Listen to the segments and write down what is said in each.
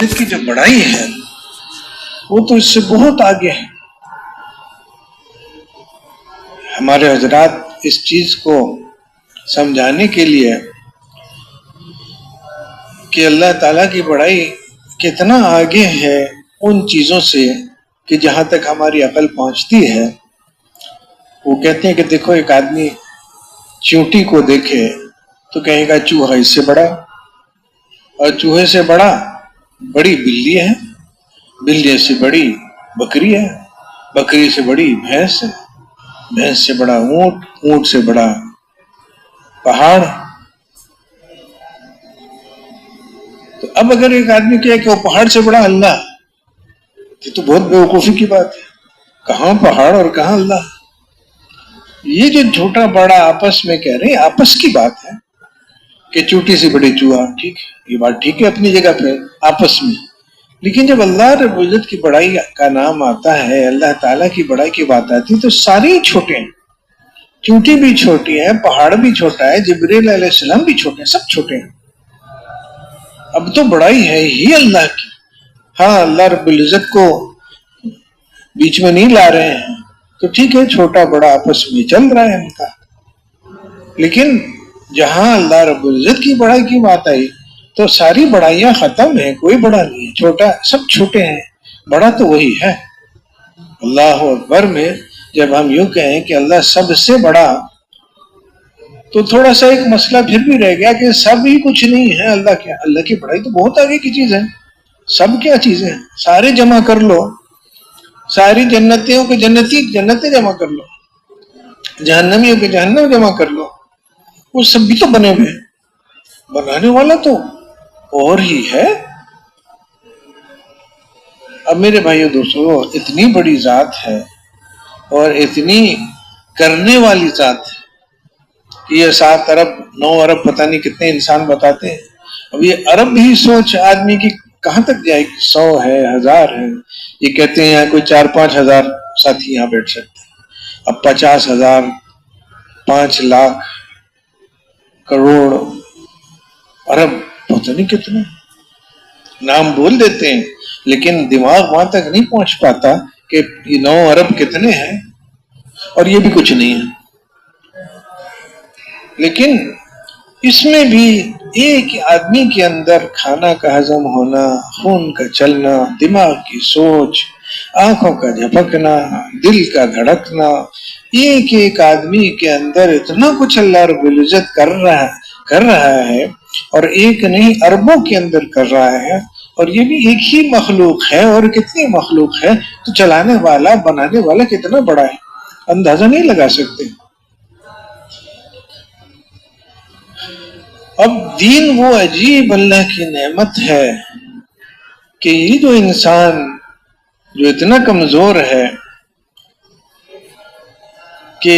العزت کی جو بڑائی ہے وہ تو اس سے بہت آگے ہے. ہمارے حضرات اس چیز کو سمجھانے کے لیے کہ اللہ تعالیٰ کی بڑائی کتنا آگے ہے ان چیزوں سے کہ جہاں تک ہماری عقل پہنچتی ہے، وہ کہتے ہیں کہ دیکھو ایک آدمی چیونٹی کو دیکھے تو کہے گا چوہا اس سے بڑا، اور چوہے سے بڑی بلی ہے، بلی سے بڑی بکری ہے، بکری سے بڑی بھینس ہے، بھینس سے بڑا اونٹ، اونٹ سے بڑا پہاڑ. تو اب اگر ایک آدمی کہے کہ وہ پہاڑ سے بڑا اللہ، یہ تو بہت بیوقوفی کی بات ہے. کہاں پہاڑ اور کہاں اللہ؟ یہ جو چھوٹا بڑا آپس میں کہہ رہے ہیں، آپس کی بات ہے کہ چوٹی سے بڑی چوہا، ٹھیک ہے، یہ بات ٹھیک ہے اپنی جگہ پہ آپس میں. لیکن جب اللہ رب العزت کی بڑائی کا نام آتا ہے، اللہ تعالیٰ کی بڑائی کی بات آتی ہے، تو سارے چھوٹے ہیں. چوٹی بھی چھوٹی ہے، پہاڑ بھی چھوٹا ہے، جبریل علیہ السلام بھی چھوٹے ہیں، سب چھوٹے ہیں. اب تو بڑائی ہے ہی اللہ کی. ہاں، اللہ رب العزت کو بیچ میں نہیں لا رہے ہیں تو ٹھیک ہے، چھوٹا بڑا آپس میں چل رہا ہے ان کا. لیکن جہاں اللہ رب العزت کی بڑائی کی بات آئی تو ساری بڑائیاں ختم ہیں، کوئی بڑا نہیں ہے، چھوٹا سب چھوٹے ہیں، بڑا تو وہی ہے. اللہ اکبر میں جب ہم یوں کہیں کہ اللہ سب سے بڑا، تو تھوڑا سا ایک مسئلہ پھر بھی رہ گیا کہ سب ہی کچھ نہیں ہے. اللہ کی بڑائی تو بہت آگے کی چیز ہے. سب کیا چیزیں ہیں؟ سارے جمع کر لو، ساری جنتیوں کے جنتیں جمع کر لو، جہنمیوں کے جہنم جمع کر لو، وہ سب بھی تو بنے ہوئے ہیں. بنانے والا تو اور ہی ہے. اب میرے بھائیو دوستو، اتنی بڑی ذات ہے اور اتنی کرنے والی ذات ہے کہ یہ 7 ارب 9 ارب پتہ نہیں کتنے انسان بتاتے ہیں. اب یہ ارب ہی سوچ آدمی کی کہاں تک جائے گی؟ 100 ہے، 1000 ہے. یہ کہتے ہیں یہاں کوئی 4-5 ہزار ساتھی یہاں بیٹھ سکتے ہیں. اب 50,000، 5 لاکھ، کروڑ، ارب، پتہ نہیں کتنے نام بول دیتے ہیں، لیکن دماغ وہاں تک نہیں پہنچ پاتا کہ یہ 9 ارب کتنے ہیں اور یہ بھی کچھ نہیں ہے. لیکن اس میں بھی ایک آدمی کے اندر کھانا کا ہضم ہونا، خون کا چلنا، دماغ کی سوچ، آنکھوں کا جھپکنا، دل کا دھڑکنا، ایک آدمی کے اندر اتنا کچھ اللہ رب العزت کر رہا ہے، اور ایک نہیں اربوں کے اندر کر رہا ہے. اور یہ بھی ایک ہی مخلوق ہے، اور کتنی مخلوق ہے تو چلانے والا، بنانے والا کتنا بڑا ہے، اندازہ نہیں لگا سکتے. اب دین وہ عجیب اللہ کی نعمت ہے کہ یہ جو انسان جو اتنا کمزور ہے کہ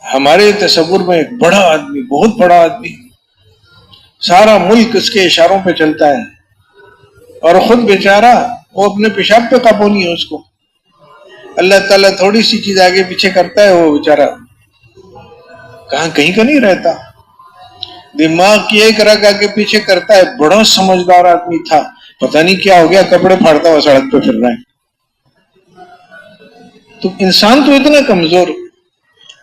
ہمارے تصور میں ایک بڑا آدمی، بہت بڑا آدمی، سارا ملک اس کے اشاروں پہ چلتا ہے، اور خود بیچارہ وہ اپنے پیشاب پہ قابو نہیں ہے اس کو. اللہ تعالیٰ تھوڑی سی چیز آگے پیچھے کرتا ہے، وہ بیچارہ کہیں کا نہیں رہتا. دماغ کی ایک رگ آگے پیچھے کرتا ہے. بڑا سمجھدار آدمی تھا، پتہ نہیں کیا ہو گیا، کپڑے پھاڑتا ہوا سڑک پہ پھر رہا ہے. تو انسان تو اتنا کمزور،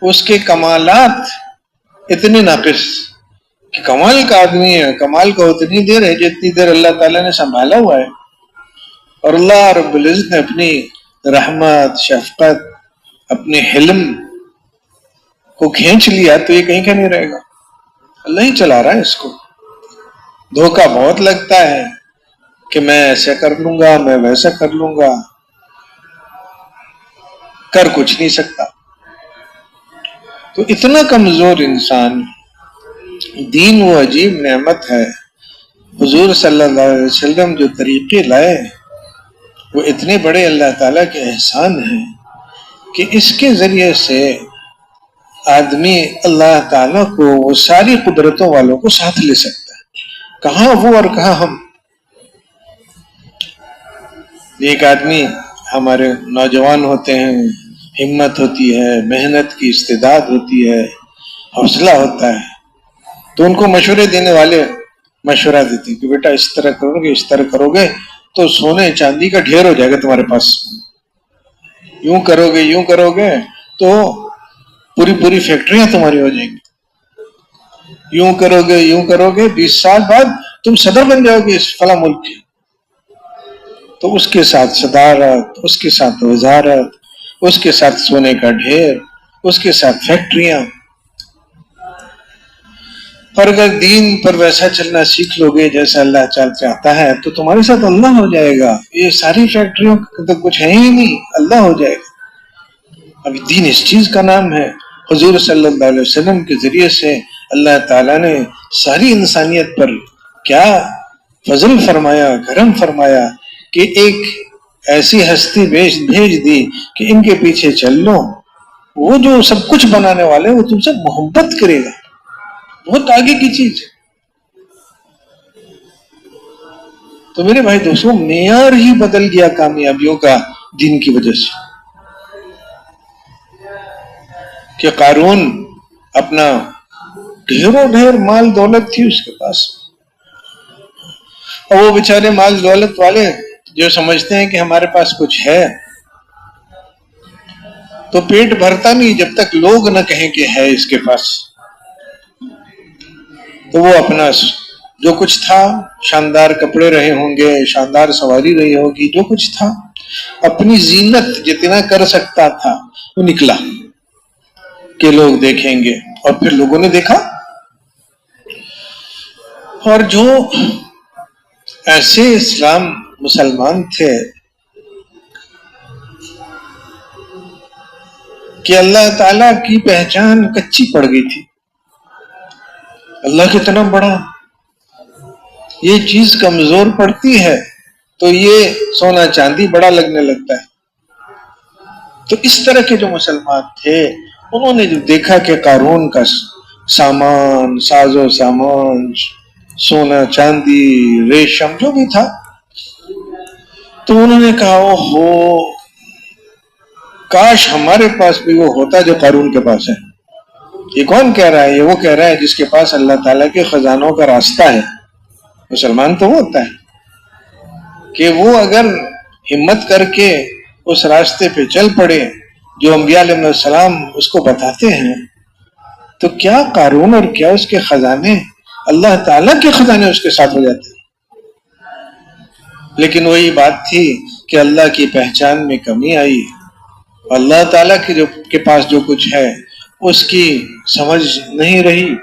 اس کے کمالات اتنے ناقص کہ کمال کا آدمی ہے. کمال کا اتنی دیر ہے جتنی دیر اللہ تعالیٰ نے سنبھالا ہوا ہے. اور اللہ رب العزت نے اپنی رحمت، شفقت، اپنے حلم کو کھینچ لیا تو یہ کہیں کا نہیں رہے گا. اللہ ہی چلا رہا ہے اس کو. دھوکہ بہت لگتا ہے کہ میں ایسا کر لوں گا، میں ویسا کر لوں گا، کر کچھ نہیں سکتا. تو اتنا کمزور انسان، دین وہ عجیب نعمت ہے. حضور صلی اللہ علیہ وسلم جو طریقے لائے وہ اتنے بڑے اللہ تعالیٰ کے احسان ہیں کہ اس کے ذریعے سے آدمی اللہ تعالیٰ کو، وہ ساری قدرتوں والوں کو ساتھ لے سکتا ہے. کہاں وہ اور کہاں ہم. ایک آدمی، ہمارے نوجوان ہوتے ہیں، ہمت ہوتی ہے، محنت کی استعداد ہوتی ہے، حوصلہ ہوتا ہے، تو ان کو مشورے دینے والے مشورہ دیتی کہ بیٹا اس طرح کرو گے، اس طرح کرو گے تو سونے چاندی کا ڈھیر ہو جائے گا تمہارے پاس، یوں کرو گے یوں کرو گے تو پوری پوری فیکٹریاں تمہاری ہو جائیں گی، یوں کرو گے یوں کرو گے 20 سال بعد تم صدر بن جاؤ گے اس فلاں ملک کے۔ تو اس کے ساتھ صدارت، اس کے ساتھ وزارت، اس کے ساتھ سونے کا ڈھیر، اس کے ساتھ فیکٹریاں۔ اور اگر دین پر ویسا چلنا سیکھ لو گے جیسا اللہ چاہتا ہے تو تمہارے ساتھ اللہ ہو جائے گا۔ یہ ساری فیکٹریوں تو کچھ ہے ہی نہیں، اللہ ہو جائے گا۔ اب دین اس چیز کا نام ہے۔ حضور صلی اللہ علیہ وسلم کے ذریعے سے اللہ تعالیٰ نے ساری انسانیت پر کیا فضل فرمایا، کرم فرمایا کہ ایک ایسی ہستی بھیج دی کہ ان کے پیچھے چل لو، وہ جو سب کچھ بنانے والے وہ تم سے محبت کرے گا۔ بہت آگے کی چیز ہے۔ تو میرے بھائی دوستوں، معیار ہی بدل گیا کامیابیوں کا دین کی وجہ سے، کہ قارون اپنا ڈھیروں ڈھیر مال دولت تھی اس کے پاس، اور وہ بیچارے مال دولت والے جو سمجھتے ہیں کہ ہمارے پاس کچھ ہے، تو پیٹ بھرتا نہیں جب تک لوگ نہ کہیں کہ ہے اس کے پاس۔ تو وہ اپنا جو کچھ تھا، شاندار کپڑے رہے ہوں گے، شاندار سواری رہی ہوگی، جو کچھ تھا اپنی زینت جتنا کر سکتا تھا وہ نکلا کہ لوگ دیکھیں گے، اور پھر لوگوں نے دیکھا۔ اور جو ایسے اسلام مسلمان تھے کہ اللہ تعالی کی پہچان کچی پڑ گئی تھی، اللہ کتنا بڑا، یہ چیز کمزور پڑتی ہے تو یہ سونا چاندی بڑا لگنے لگتا ہے۔ تو اس طرح کے جو مسلمان تھے انہوں نے جو دیکھا کہ قارون کا سامان، ساز و سامان، سونا چاندی ریشم جو بھی تھا، تو انہوں نے کہا اوہو، کاش ہمارے پاس بھی وہ ہوتا جو قارون کے پاس ہے۔ یہ کون کہہ رہا ہے؟ یہ وہ کہہ رہا ہے جس کے پاس اللہ تعالیٰ کے خزانوں کا راستہ ہے۔ مسلمان تو وہ ہوتا ہے کہ وہ اگر ہمت کر کے اس راستے پہ چل پڑے جو انبیاء علیہ السلام اس کو بتاتے ہیں، تو کیا قارون اور کیا اس کے خزانے، اللہ تعالیٰ کے خزانے اس کے ساتھ ہو جاتے ہیں۔ لیکن وہی بات تھی کہ اللہ کی پہچان میں کمی آئی، اللہ تعالیٰ کے پاس جو کچھ ہے اس کی سمجھ نہیں رہی،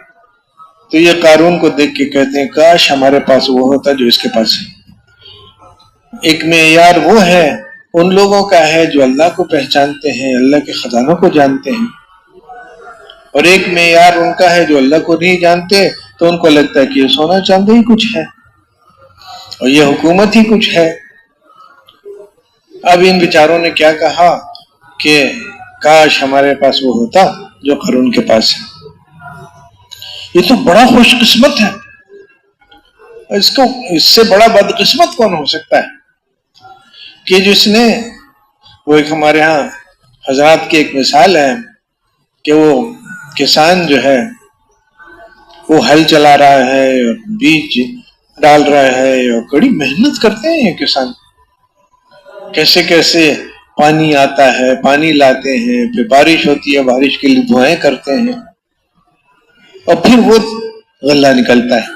تو یہ قارون کو دیکھ کے کہتے ہیں کاش ہمارے پاس وہ ہوتا جو اس کے پاس ہے۔ ایک معیار وہ ہے ان لوگوں کا ہے جو اللہ کو پہچانتے ہیں، اللہ کے خزانوں کو جانتے ہیں، اور ایک معیار ان کا ہے جو اللہ کو نہیں جانتے، تو ان کو لگتا ہے کہ یہ سونا چاندی ہی کچھ ہے اور یہ حکومت ہی کچھ ہے۔ اب ان بیچاروں نے کیا کہا کہ کاش ہمارے پاس وہ ہوتا جو قارون کے پاس ہے۔ یہ تو بڑا خوش قسمت ہے، اس سے بڑا بدقسمت کون ہو سکتا ہے کہ جس نے، وہ ایک ہمارے ہاں حضرات کی ایک مثال ہے کہ وہ کسان جو ہے وہ ہل چلا رہا ہے اور بیج ڈال رہا ہے، اور بڑی محنت کرتے ہیں یہ کسان، کیسے کیسے پانی آتا ہے، پانی لاتے ہیں، پھر بارش ہوتی ہے، بارش کے لیے دعائیں کرتے ہیں، اور پھر وہ غلہ نکلتا ہے،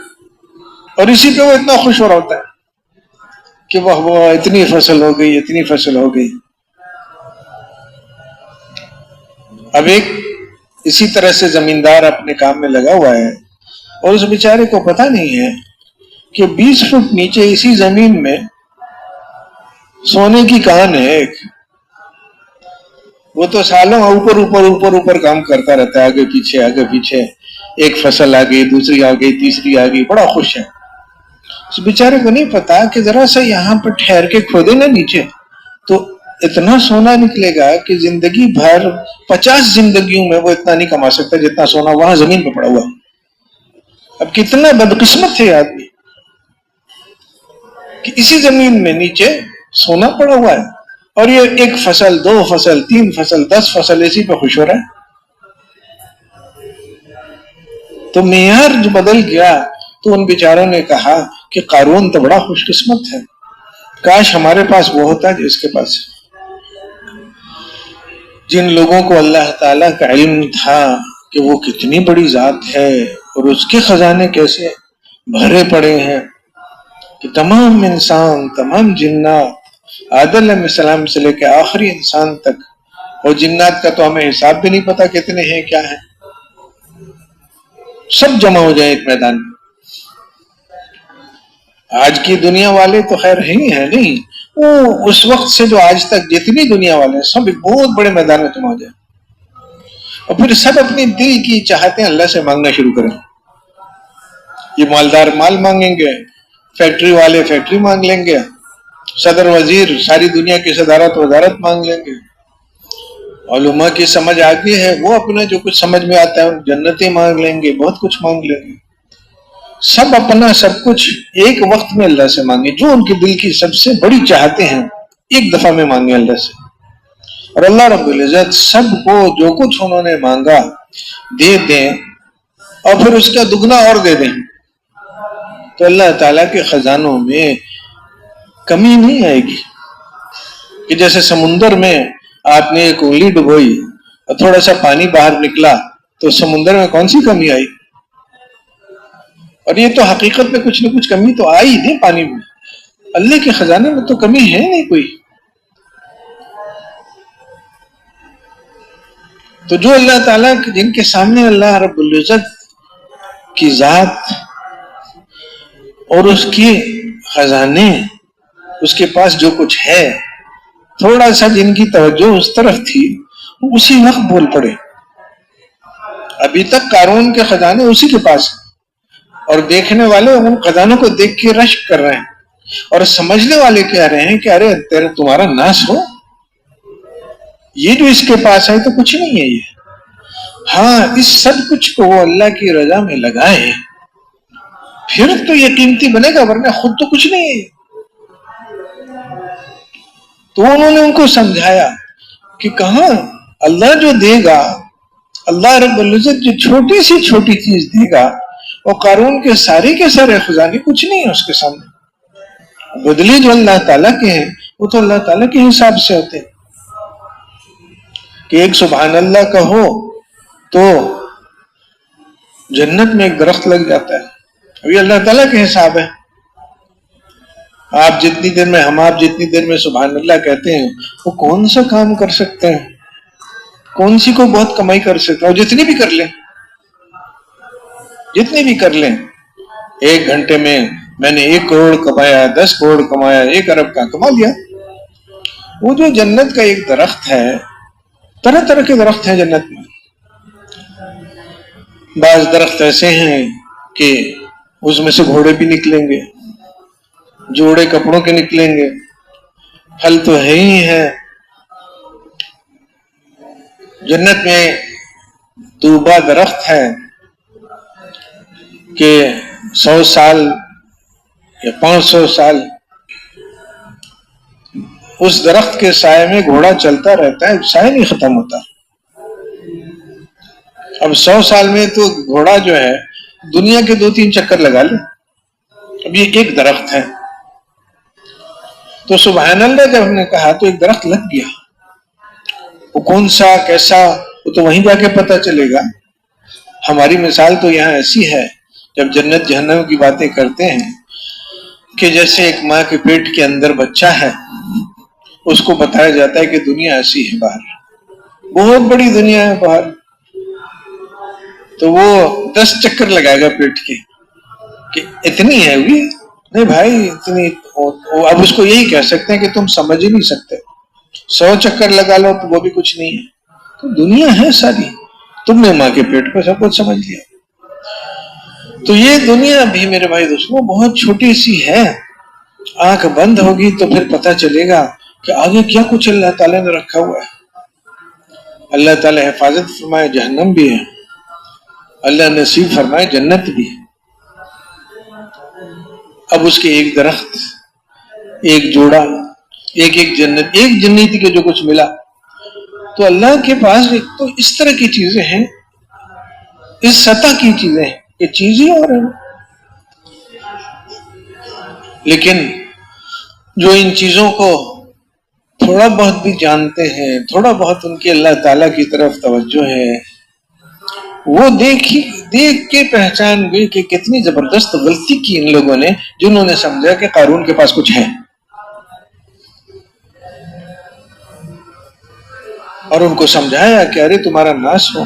اور اسی پہ وہ اتنا خوش ہو رہا ہوتا ہے کہ وہ اتنی فصل ہو گئی، اتنی فصل ہو گئی۔ اب ایک اسی طرح سے زمیندار اپنے کام میں لگا ہوا ہے، اور اس بیچارے کو پتہ نہیں ہے کہ 20 فٹ نیچے اسی زمین میں سونے کی کان ہے ایک، وہ تو سالوں اوپر اوپر اوپر اوپر کام کرتا رہتا ہے، آگے پیچھے آگے پیچھے، ایک فصل آ گئی، دوسری آ گئی، تیسری آ گئی، بڑا خوش ہے۔ اس بیچارے کو نہیں پتا کہ ذرا سا یہاں پر ٹھہر کے کھودے نا نیچے تو اتنا سونا نکلے گا کہ زندگی بھر 50 زندگیوں میں وہ اتنا نہیں کما سکتا جتنا سونا وہاں زمین پہ پڑا ہوا ہے۔ اب کتنا بدقسمت ہے آدمی کہ اسی زمین میں نیچے سونا پڑا ہوا ہے، اور یہ 1 فصل 2 فصل 3 فصل 10 فصل اسی پہ خوش ہو رہا ہے۔ تو معیار جو بدل گیا تو ان بیچاروں نے کہا کہ قارون تو بڑا خوش قسمت ہے، کاش ہمارے پاس وہ ہوتا جس کے پاس ہے۔ جن لوگوں کو اللہ تعالیٰ کا علم تھا کہ وہ کتنی بڑی ذات ہے اور اس کے خزانے کیسے بھرے پڑے ہیں، کہ تمام انسان، تمام جنات، آدم علیہ السلام سے لے کے آخری انسان تک، اور جنات کا تو ہمیں حساب بھی نہیں پتا کتنے ہیں کیا ہیں، سب جمع ہو جائیں ایک میدان میں۔ آج کی دنیا والے تو خیر ہی ہیں نہیں، وہ اس وقت سے جو آج تک جتنی دنیا والے ہیں سب ایک بہت بڑے میدان میں جمع ہو جائیں، اور پھر سب اپنی دل کی چاہتے اللہ سے مانگنا شروع کریں۔ یہ مالدار مال مانگیں گے، فیکٹری والے فیکٹری مانگ لیں گے، صدر وزیر ساری دنیا کی صدارت وزارت مانگ لیں گے، علماء کی سمجھ آتی ہے وہ اپنا جو کچھ سمجھ میں آتا ہے جنتیں مانگ لیں گے، بہت کچھ مانگ لیں گے، سب اپنا سب کچھ ایک وقت میں اللہ سے مانگے، جو ان کی دل کی سب سے بڑی چاہتے ہیں ایک دفعہ میں مانگے اللہ سے، اور اللہ رب العزت سب کو جو کچھ انہوں نے مانگا دے دیں، اور پھر اس کا دگنا اور دے دیں، تو اللہ تعالیٰ کے خزانوں میں کمی نہیں آئے گی۔ کہ جیسے سمندر میں آپ نے ایک انگلی ڈبوئی اور تھوڑا سا پانی باہر نکلا تو سمندر میں کون سی کمی آئی؟ اور یہ تو حقیقت میں کچھ نہ کچھ کمی تو آئی نہیں پانی میں، اللہ کے خزانے میں تو کمی ہے نہیں کوئی۔ تو جو اللہ تعالیٰ جن کے سامنے اللہ رب العزت کی ذات اور اس کے خزانے، اس کے پاس جو کچھ ہے، تھوڑا سا جن کی توجہ اس طرف تھی اسی وقت بول پڑے۔ ابھی تک قارون کے خزانے اسی کے پاس ہیں، اور دیکھنے والے ان خزانوں کو دیکھ کے رشک کر رہے ہیں، اور سمجھنے والے کہہ رہے ہیں کہ ارے تمہارا ناس ہو، یہ جو اس کے پاس ہے تو کچھ نہیں ہے یہ۔ ہاں، اس سب کچھ کو وہ اللہ کی رضا میں لگائے پھر تو یہ قیمتی بنے گا، ورنہ خود تو کچھ نہیں ہے۔ تو انہوں نے ان کو سمجھایا کہ کہاں اللہ جو دے گا، اللہ رب العزت جو چھوٹی سی چھوٹی چیز دے گا، اور قارون کے سارے خزانے کچھ نہیں ہے اس کے سامنے۔ بدلے جو اللہ تعالیٰ کے ہیں وہ تو اللہ تعالیٰ کے حساب سے ہوتے ہیں، کہ ایک سبحان اللہ کا ہو تو جنت میں ایک درخت لگ جاتا ہے، ابھی اللہ تعالیٰ کے حساب ہے۔ آپ جتنی دیر میں سبحان اللہ کہتے ہیں وہ کون سا کام کر سکتے ہیں، کون سی کو بہت کمائی کر سکتے ہیں، اور جتنی بھی کر لیں، ایک گھنٹے میں نے 1 کروڑ کمایا، 10 کروڑ کمایا، 1 ارب کا کما لیا۔ وہ جو جنت کا ایک درخت ہے، طرح طرح کے درخت ہیں جنت میں، بعض درخت ایسے ہیں کہ اس میں سے گھوڑے بھی نکلیں گے، جوڑے کپڑوں کے نکلیں گے، پھل تو ہے ہی ہے۔ جنت میں طوبہ درخت ہے کہ 100 سال یا 500 سال اس درخت کے سائے میں گھوڑا چلتا رہتا ہے، سائے نہیں ختم ہوتا۔ اب 100 سال میں تو گھوڑا جو ہے دنیا کے 2-3 چکر لگا لے، اب یہ ایک درخت ہے۔ تو سبحان اللہ جب ہم نے کہا تو ایک درخت لگ گیا، وہ کون سا کیسا وہ تو وہیں جا کے پتہ چلے گا۔ ہماری مثال تو یہاں ایسی ہے، جب جنت جہنم کی باتیں کرتے ہیں کہ جیسے ایک ماں کے پیٹ کے اندر بچہ ہے، اس کو بتایا جاتا ہے کہ دنیا ایسی ہے، باہر بہت بڑی دنیا ہے باہر، تو وہ 10 چکر لگائے گا پیٹ کے کہ اتنی ہے ہوئی نہیں بھائی اتنی، اب اس کو یہی کہہ سکتے ہیں کہ تم سمجھ ہی نہیں سکتے، 100 چکر لگا لو تو وہ بھی کچھ نہیں ہے۔ تو دنیا ہے ساری، تم نے ماں کے پیٹ کو سب کچھ سمجھ لیا۔ تو یہ دنیا بھی میرے بھائی دوستوں بہت چھوٹی سی ہے، آنکھ بند ہوگی تو پھر پتہ چلے گا کہ آگے کیا کچھ اللہ تعالیٰ نے رکھا ہوا ہے۔ اللہ تعالیٰ حفاظت فرمائے جہنم بھی ہے، اللہ نصیب فرمائے جنت بھی ہے۔ اب اس کے ایک درخت، ایک جوڑا، ایک جنت، ایک جنتی کے جو کچھ ملا، تو اللہ کے پاس ایک تو اس طرح کی چیزیں ہیں، اس سطح کی چیزیں ہیں، یہ چیزیں اور ہیں۔ لیکن جو ان چیزوں کو تھوڑا بہت بھی جانتے ہیں، تھوڑا بہت ان کی اللہ تعالیٰ کی طرف توجہ ہے، وہ دیکھ کے پہچان گئی کہ کتنی زبردست غلطی کی ان لوگوں نے جنہوں نے سمجھا کہ قارون کے پاس کچھ ہے، اور ان کو سمجھایا کہ ارے تمہارا ناس ہو،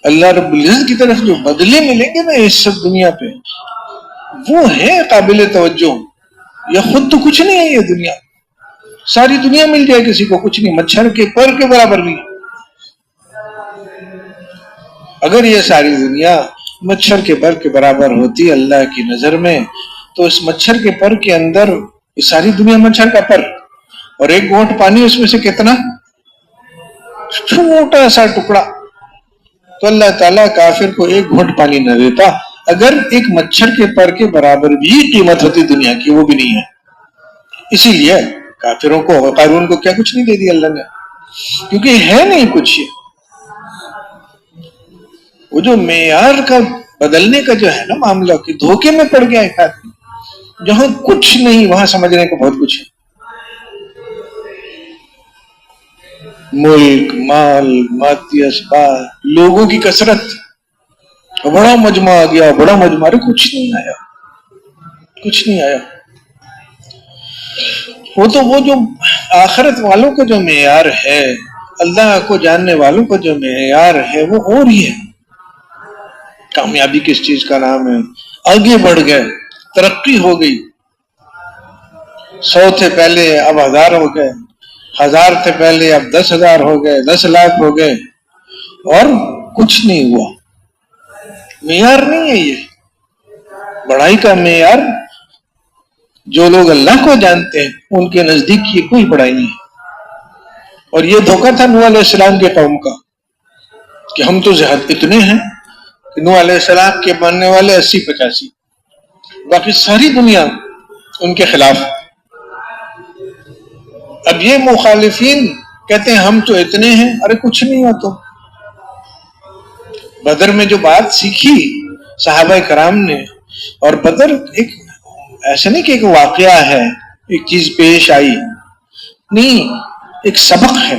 اللہ رب العزت کی طرف جو بدلے ملیں گے نا اس سب دنیا پہ، وہ ہے قابل توجہ۔ یہ خود تو کچھ نہیں ہے، یہ دنیا، ساری دنیا مل جائے کسی کو کچھ نہیں، مچھر کے پر کے برابر بھی۔ اگر یہ ساری دنیا مچھر کے پر کے برابر ہوتی اللہ کی نظر میں، تو اس مچھر کے پر کے اندر یہ ساری دنیا مچھر کا پر، اور ایک گھونٹ پانی اس میں سے کتنا چھوٹا سا ٹکڑا، تو اللہ تعالیٰ کافر کو ایک گھونٹ پانی نہ دیتا اگر ایک مچھر کے پر کے برابر بھی قیمت ہوتی دنیا کی، وہ بھی نہیں ہے۔ اسی لیے کافروں کو، قارون کو کیا کچھ نہیں دے دیا اللہ نے، کیونکہ ہے نہیں کچھ۔ وہ جو معیار کا بدلنے کا جو ہے نا معاملہ، کہ دھوکے میں پڑ گیا ایک آدمی، جہاں کچھ نہیں وہاں سمجھنے کو بہت کچھ ہے، ملک، مال، مادی اسباب، لوگوں کی کثرت، بڑا مجمع آ گیا، بڑا مجمع، ارے کچھ نہیں آیا، کچھ نہیں آیا۔ وہ جو آخرت والوں کا جو معیار ہے، اللہ کو جاننے والوں کا جو معیار ہے، وہ اور ہی ہے۔ کامیابی کس چیز کا نام ہے؟ آگے بڑھ گئے، ترقی ہو گئی، 100 تھے پہلے اب 1000 ہو گئے، 1000 تھے پہلے اب 10,000 ہو گئے، 10 لاکھ ہو گئے، اور کچھ نہیں ہوا۔ معیار نہیں ہے یہ بڑائی کا معیار۔ جو لوگ اللہ کو جانتے ہیں ان کے نزدیک یہ کوئی بڑائی نہیں ہے۔ اور یہ دھوکہ تھا نوح علیہ السلام کے قوم کا، کہ ہم تو اتنے ہیں کہ نوح علیہ السلام کے ماننے والے 80-85، باقی ساری دنیا ان کے خلاف۔ اب یہ مخالفین کہتے ہیں ہم تو اتنے ہیں، ارے کچھ نہیں ہو تو۔ بدر میں جو بات سیکھی صحابہ کرام نے، اور بدر ایک ایسا نہیں کہ ایک واقعہ ہے، ایک چیز پیش آئی، نہیں، ایک سبق ہے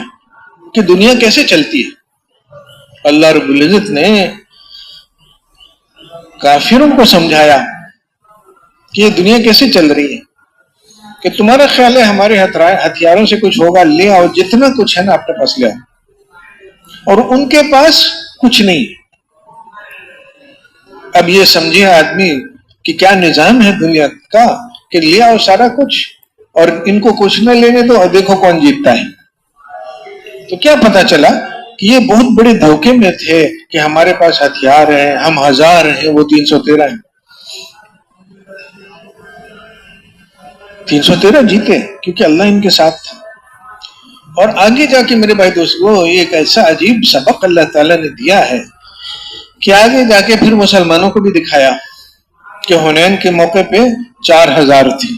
کہ دنیا کیسے چلتی ہے۔ اللہ رب العزت نے کافروں کو سمجھایا کہ یہ دنیا کیسے چل رہی ہے، کہ تمہارا خیال ہے ہمارے ہتھیاروں سے کچھ ہوگا، لے آؤ جتنا کچھ ہے نا اپنے پاس لے آؤ، اور ان کے پاس کچھ نہیں۔ اب یہ سمجھے آدمی کہ کیا نظام ہے دنیا کا، کہ لے آؤ سارا کچھ اور ان کو کچھ نہ لینے دو، اور دیکھو کون جیتتا ہے۔ تو کیا پتا چلا کہ یہ بہت بڑے دھوکے میں تھے کہ ہمارے پاس ہتھیار ہیں، ہم 1000 ہیں، وہ 313 ہیں۔ 313 جیتے کیونکہ اللہ ان کے ساتھ تھا۔ اور آگے جا کے میرے بھائی دوستو، ایک ایسا عجیب سبق اللہ تعالیٰ نے دیا ہے کہ آگے جا کے پھر مسلمانوں کو بھی دکھایا کہ حنین کے موقع پہ 4000 تھی۔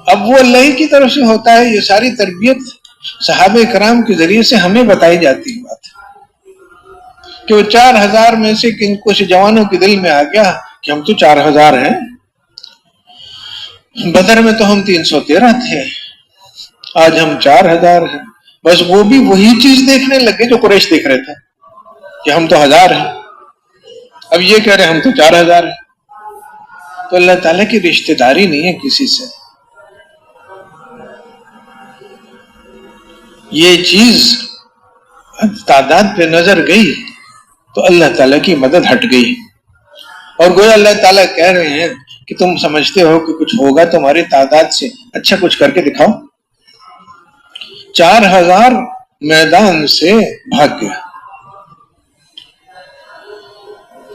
اب وہ اللہ کی طرف سے ہوتا ہے، یہ ساری تربیت صحابہ کرام کے ذریعے سے ہمیں بتائی جاتی ہے بات، کہ وہ 4000 میں سے کچھ جوانوں کے دل میں آ گیا کہ ہم تو 4000 ہیں، بدر میں تو ہم 313 تھے، آج ہم 4000 ہیں۔ بس وہ بھی وہی چیز دیکھنے لگے جو قریش دیکھ رہے تھے کہ ہم تو 1000 ہیں، اب یہ کہہ رہے ہم تو 4000 ہیں۔ تو اللہ تعالیٰ کی رشتہ داری نہیں ہے کسی سے۔ یہ چیز تعداد پہ نظر گئی تو اللہ تعالیٰ کی مدد ہٹ گئی، اور گویا اللہ تعالیٰ کہہ رہے ہیں کہ تم سمجھتے ہو کہ کچھ ہوگا تمہاری تعداد سے، اچھا کچھ کر کے دکھاؤ۔ 4000 میدان سے بھاگ گیا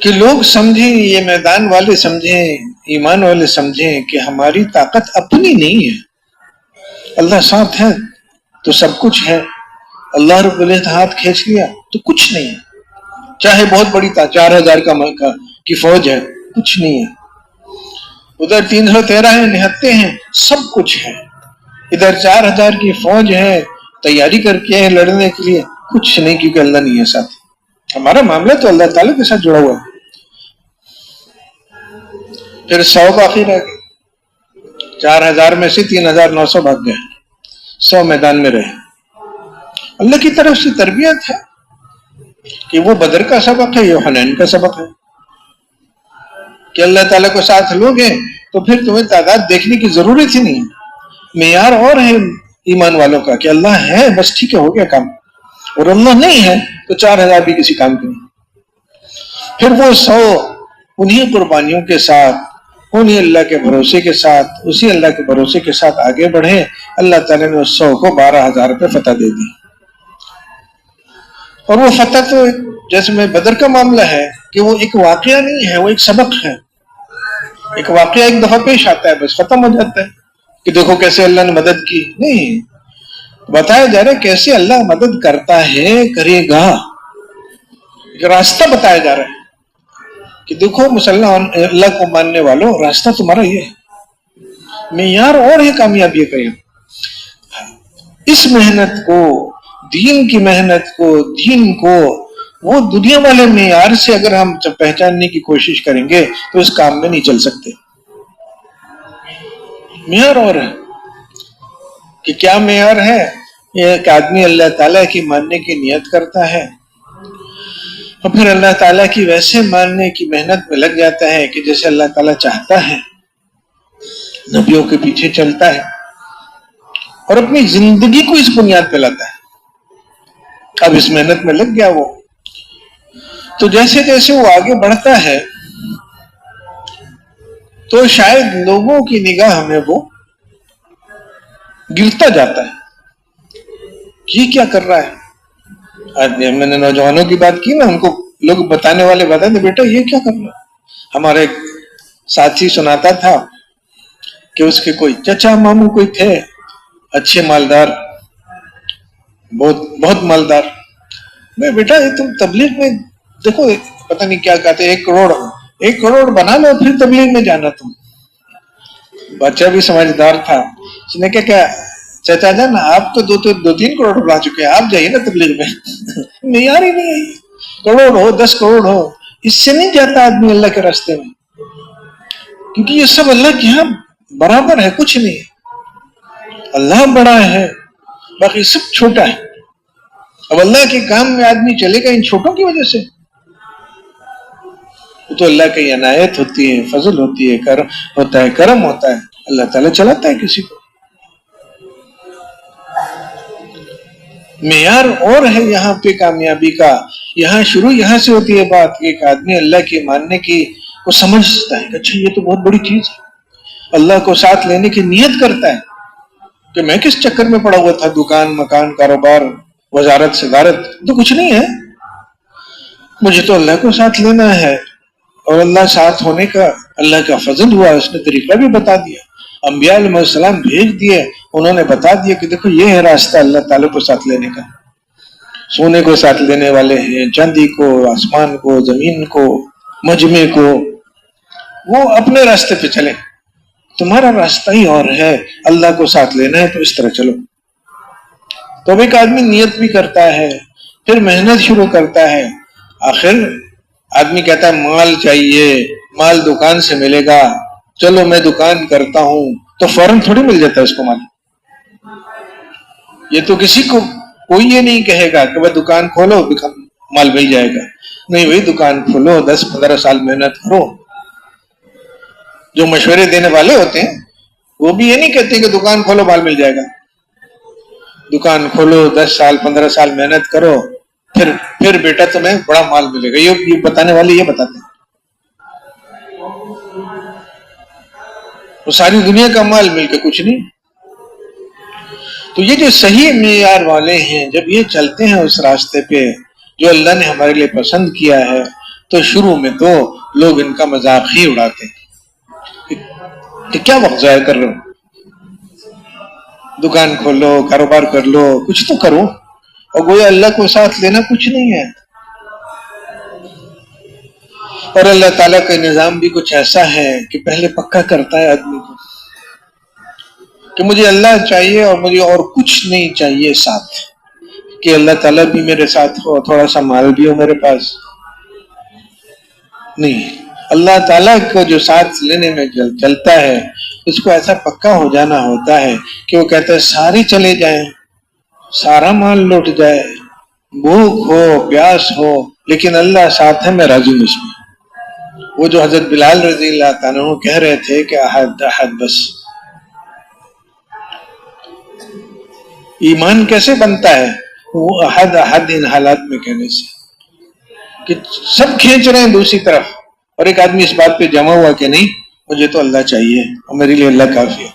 کہ لوگ سمجھیں، یہ میدان والے سمجھیں، ایمان والے سمجھیں کہ ہماری طاقت اپنی نہیں ہے، اللہ ساتھ ہے تو سب کچھ ہے۔ اللہ رب العزت ہاتھ کھینچ لیا تو کچھ نہیں ہے، چاہے بہت بڑی 4000 کی فوج ہے، کچھ نہیں ہے۔ ادھر 313 ہیں، نہتے ہیں، سب کچھ ہے۔ ادھر 4000 کی فوج ہے، تیاری کر کے ہے لڑنے کے لیے، کچھ نہیں، کیونکہ اللہ نہیں ہے ساتھ۔ ہمارا معاملہ تو اللہ تعالیٰ کے ساتھ جڑا ہوا ہے۔ پھر 100 باقی رہ گئے. 4000 میں سے 3900 بھاگ گئے, 100 میدان میں رہے. اللہ کی طرف سے تربیت ہے کہ وہ بدر کا سبق ہے, یہ حنین کا سبق ہے کہ اللہ تعالیٰ کو ساتھ لو گے تو پھر تمہیں تعداد دیکھنے کی ضرورت ہی نہیں. معیار اور ہے ایمان والوں کا کہ اللہ ہے بس ٹھیک ہے, ہو گیا کام, اور اللہ نہیں ہے تو 4000 بھی کسی کام کے نہیں. پھر وہ 100 انہی قربانیوں کے ساتھ, انہی اللہ کے بھروسے کے ساتھ, اسی اللہ کے بھروسے کے ساتھ آگے بڑھے. اللہ تعالیٰ نے اس 100 کو 12,000 پہ فتح دے دی. اور وہ فتح تو جیسے میں بدر کا معاملہ ہے کہ وہ ایک واقعہ نہیں ہے, وہ ایک سبق ہے. ایک واقعہ ایک دفعہ پیش آتا ہے, بس ختم ہو جاتا ہے کہ دیکھو کیسے اللہ نے مدد کی. نہیں, بتایا جا رہا ہے کیسے اللہ مدد کرتا ہے, کرے گا. ایک راستہ بتایا جا رہا ہے کہ دیکھو مسلمان اللہ کو ماننے والوں, راستہ تمہارا یہ ہے. معیار اور ہے کامیابی کا. اس محنت کو, دین کی محنت کو, دین کو وہ دنیا والے معیار سے اگر ہم پہچاننے کی کوشش کریں گے تو اس کام میں نہیں چل سکتے. معیار اور ہے کہ کیا معیار ہے, یہ کہ آدمی اللہ تعالیٰ کی ماننے کی نیت کرتا ہے اور پھر اللہ تعالیٰ کی ویسے ماننے کی محنت میں لگ جاتا ہے کہ جیسے اللہ تعالیٰ چاہتا ہے, نبیوں کے پیچھے چلتا ہے اور اپنی زندگی کو اس بنیاد پہ لاتا ہے. اب اس محنت میں لگ گیا وہ, تو جیسے جیسے وہ آگے بڑھتا ہے تو شاید لوگوں کی نگاہ میں وہ گرتا جاتا ہے. یہ کیا کر رہا ہے؟ آج میں نے نوجوانوں کی بات کی نا, ان کو لوگ بتانے والے بتاتے بیٹا یہ کیا کر رہا ہے. ہمارے ایک ساتھی سناتا تھا کہ اس کے کوئی چچا ماموں کوئی تھے, اچھے مالدار, بہت مالدار. میں بیٹا یہ تم تبلیغ میں دیکھو پتہ نہیں کیا کہتے, 1 کروڑ بنا لو پھر تبلیغ میں جانا. تم بچہ بھی سمجھدار تھا, اس نے کیا چچا جان آپ تو 2-3 کروڑ بنا چکے ہیں, آپ جائیے نا تبلیغ میں. معیار ہی نہیں ہے, کروڑ ہو 10 کروڑ ہو, اس سے نہیں جاتا آدمی اللہ کے راستے میں, کیونکہ یہ سب اللہ کے یہاں برابر ہے, کچھ نہیں ہے. اللہ بڑا ہے, باقی سب چھوٹا ہے. اب اللہ کے کام میں آدمی چلے گا ان چھوٹوں کی وجہ سے, تو اللہ کی عنایت ہوتی ہے, فضل ہوتی ہے, کرم ہوتا ہے. اللہ تعالیٰ چلاتا ہے کسی کو. معیار اور ہے یہاں پہ کامیابی کا. یہاں شروع یہاں سے ہوتی ہے بات کہ ایک آدمی اللہ کی ماننے کی کو سمجھتا ہے کہ اچھا یہ تو بہت بڑی چیز ہے. اللہ کو ساتھ لینے کی نیت کرتا ہے کہ میں کس چکر میں پڑا ہوا تھا, دکان مکان کاروبار وزارت صدارت تو کچھ نہیں ہے, مجھے تو اللہ کو ساتھ لینا ہے. اور اللہ ساتھ ہونے کا اللہ کا فضل ہوا, اس نے طریقہ بھی بتا دیا. انبیاء علیہ السلام بھیج دیے, انہوں نے بتا دیا کہ دیکھو یہ ہے راستہ اللہ تعالیٰ کو ساتھ لینے کا. سونے کو ساتھ لینے والے ہیں, چاندی کو, آسمان کو, زمین کو, مجمع کو, وہ اپنے راستے پہ چلے. تمہارا راستہ ہی اور ہے, اللہ کو ساتھ لینا ہے تو اس طرح چلو. تو اب ایک آدمی نیت بھی کرتا ہے, پھر محنت شروع کرتا ہے. آخر آدمی کہتا ہے مال چاہیے, مال دکان سے ملے گا, چلو میں دکان کرتا ہوں, تو فوراً تھوڑی مل جاتا ہے اس کو مال. یہ تو کسی کو کوئی یہ نہیں کہے گا کہ وہ دکان کھولو مال مل جائے گا. نہیں بھائی, دکان کھولو, 10-15 سال محنت کرو. جو مشورے دینے والے ہوتے ہیں وہ بھی یہ نہیں کہتے کہ دکان کھولو مال مل جائے گا. دکان کھولو, 10 سال 15 سال محنت کرو, پھر بیٹا تمہیں بڑا مال ملے گا. یہ بتانے والے یہ بتاتے ہیں. وہ ساری دنیا کا مال مل کے کچھ نہیں. تو یہ جو صحیح معیار والے ہیں, جب یہ چلتے ہیں اس راستے پہ جو اللہ نے ہمارے لیے پسند کیا ہے, تو شروع میں تو لوگ ان کا مذاق ہی اڑاتے ہیں کہ کیا وقت ضائع کر رہے ہو, دکان کھولو, کاروبار کر لو, کچھ تو کرو. اور گویا اللہ کو ساتھ لینا کچھ نہیں ہے. اور اللہ تعالیٰ کا نظام بھی کچھ ایسا ہے کہ پہلے پکا کرتا ہے آدمی کو کہ مجھے اللہ چاہیے اور مجھے اور کچھ نہیں چاہیے ساتھ, کہ اللہ تعالیٰ بھی میرے ساتھ ہو, تھوڑا سا مال بھی ہو میرے پاس. نہیں, اللہ تعالیٰ کو جو ساتھ لینے میں چلتا ہے اس کو ایسا پکا ہو جانا ہوتا ہے کہ وہ کہتا ہے سارے چلے جائیں، سارا مال لوٹ جائے، بھوک ہو پیاس ہو، لیکن اللہ ساتھ ہے، میں راضی ہوں اس میں۔ وہ جو حضرت بلال رضی اللہ تعالیٰ عنہ کہہ رہے تھے کہ احد احد بس، ایمان کیسے بنتا ہے؟ وہ احد احد ان حالات میں کہنے سے کہ سب کھینچ رہے ہیں دوسری طرف، اور ایک آدمی اس بات پہ جمع ہوا کہ نہیں مجھے تو اللہ چاہیے اور میرے لیے اللہ کافی ہے۔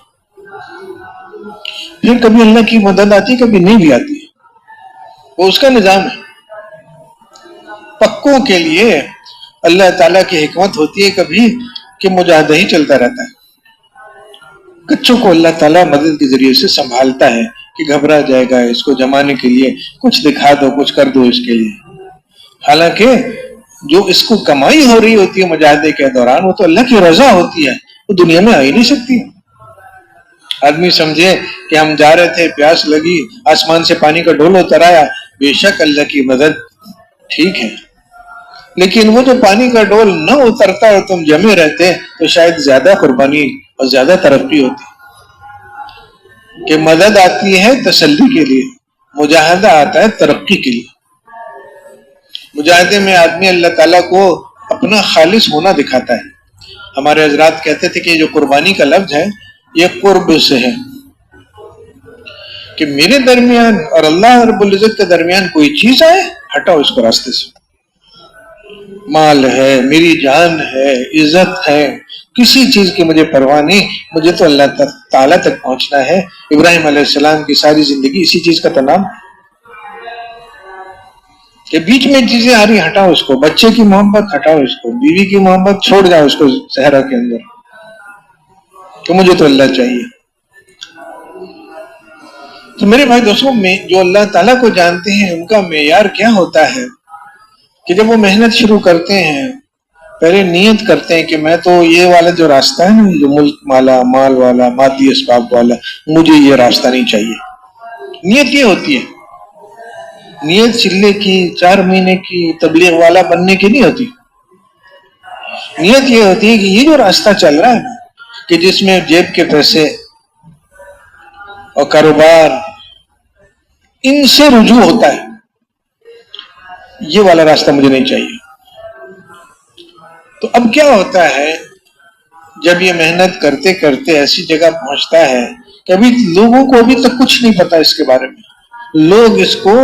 پھر کبھی اللہ کی مدد آتی، کبھی نہیں بھی آتی، وہ اس کا نظام ہے۔ پکوں کے لیے اللہ تعالیٰ کی حکمت ہوتی ہے کبھی کہ مجاہدہ ہی چلتا رہتا ہے، کچوں کو اللہ تعالیٰ مدد کے ذریعے سے سنبھالتا ہے کہ گھبرا جائے گا، اس کو جمانے کے لیے کچھ دکھا دو، کچھ کر دو اس کے لیے، حالانکہ جو اس کو کمائی ہو رہی ہوتی ہے مجاہدے کے دوران وہ تو اللہ کی رضا ہوتی ہے، وہ دنیا میں آ ہی نہیں سکتی۔ آدمی سمجھے کہ ہم جا رہے تھے، پیاس لگی، آسمان سے پانی کا ڈول اتر آیا، بے شک اللہ کی مدد ٹھیک ہے، لیکن وہ جو پانی کا ڈول نہ اترتا اور تم جمے رہتے تو شاید زیادہ قربانی اور زیادہ ترقی ہوتی۔ کہ مدد آتی ہے تسلی کے لیے، مجاہدہ آتا ہے ترقی کے لیے۔ مجاہدے میں آدمی اللہ تعالیٰ کو اپنا خالص ہونا دکھاتا ہے۔ ہمارے حضرات کہتے تھے کہ جو قربانی کا لفظ ہے یہ قرب سے ہے، کہ میرے درمیان اور اللہ رب العزت کے درمیان کوئی چیز آئے، ہٹاؤ اس کو راستے سے۔ مال ہے، میری جان ہے، عزت ہے، کسی چیز کی مجھے پرواہ نہیں، مجھے تو اللہ تعالیٰ تک پہنچنا ہے۔ ابراہیم علیہ السلام کی ساری زندگی اسی چیز کا تنام کہ بیچ میں چیزیں آ رہی ہٹاؤ اس کو، بچے کی محبت ہٹاؤ اس کو، بیوی کی محبت چھوڑ جاؤ اس کو صحرا کے اندر، کہ مجھے تو اللہ چاہیے۔ تو میرے بھائی دوستوں، میں جو اللہ تعالیٰ کو جانتے ہیں ان کا معیار کیا ہوتا ہے کہ جب وہ محنت شروع کرتے ہیں پہلے نیت کرتے ہیں کہ میں تو یہ والا جو راستہ ہے نا، جو ملک مالا مال والا مادی اسباب والا، مجھے یہ راستہ نہیں چاہیے۔ نیت یہ ہوتی ہے، نیت چلے کی 4 مہینے کی تبلیغ والا بننے کی نہیں ہوتی۔ نیت یہ ہوتی ہے کہ یہ جو راستہ چل رہا ہے نا، کہ جس میں جیب کے پیسے اور کاروبار ان سے رجوع ہوتا ہے، یہ والا راستہ مجھے نہیں چاہیے۔ تو اب کیا ہوتا ہے جب یہ محنت کرتے کرتے ایسی جگہ پہنچتا ہے کہ ابھی لوگوں کو ابھی تک کچھ نہیں پتا اس کے بارے میں، لوگ اس کو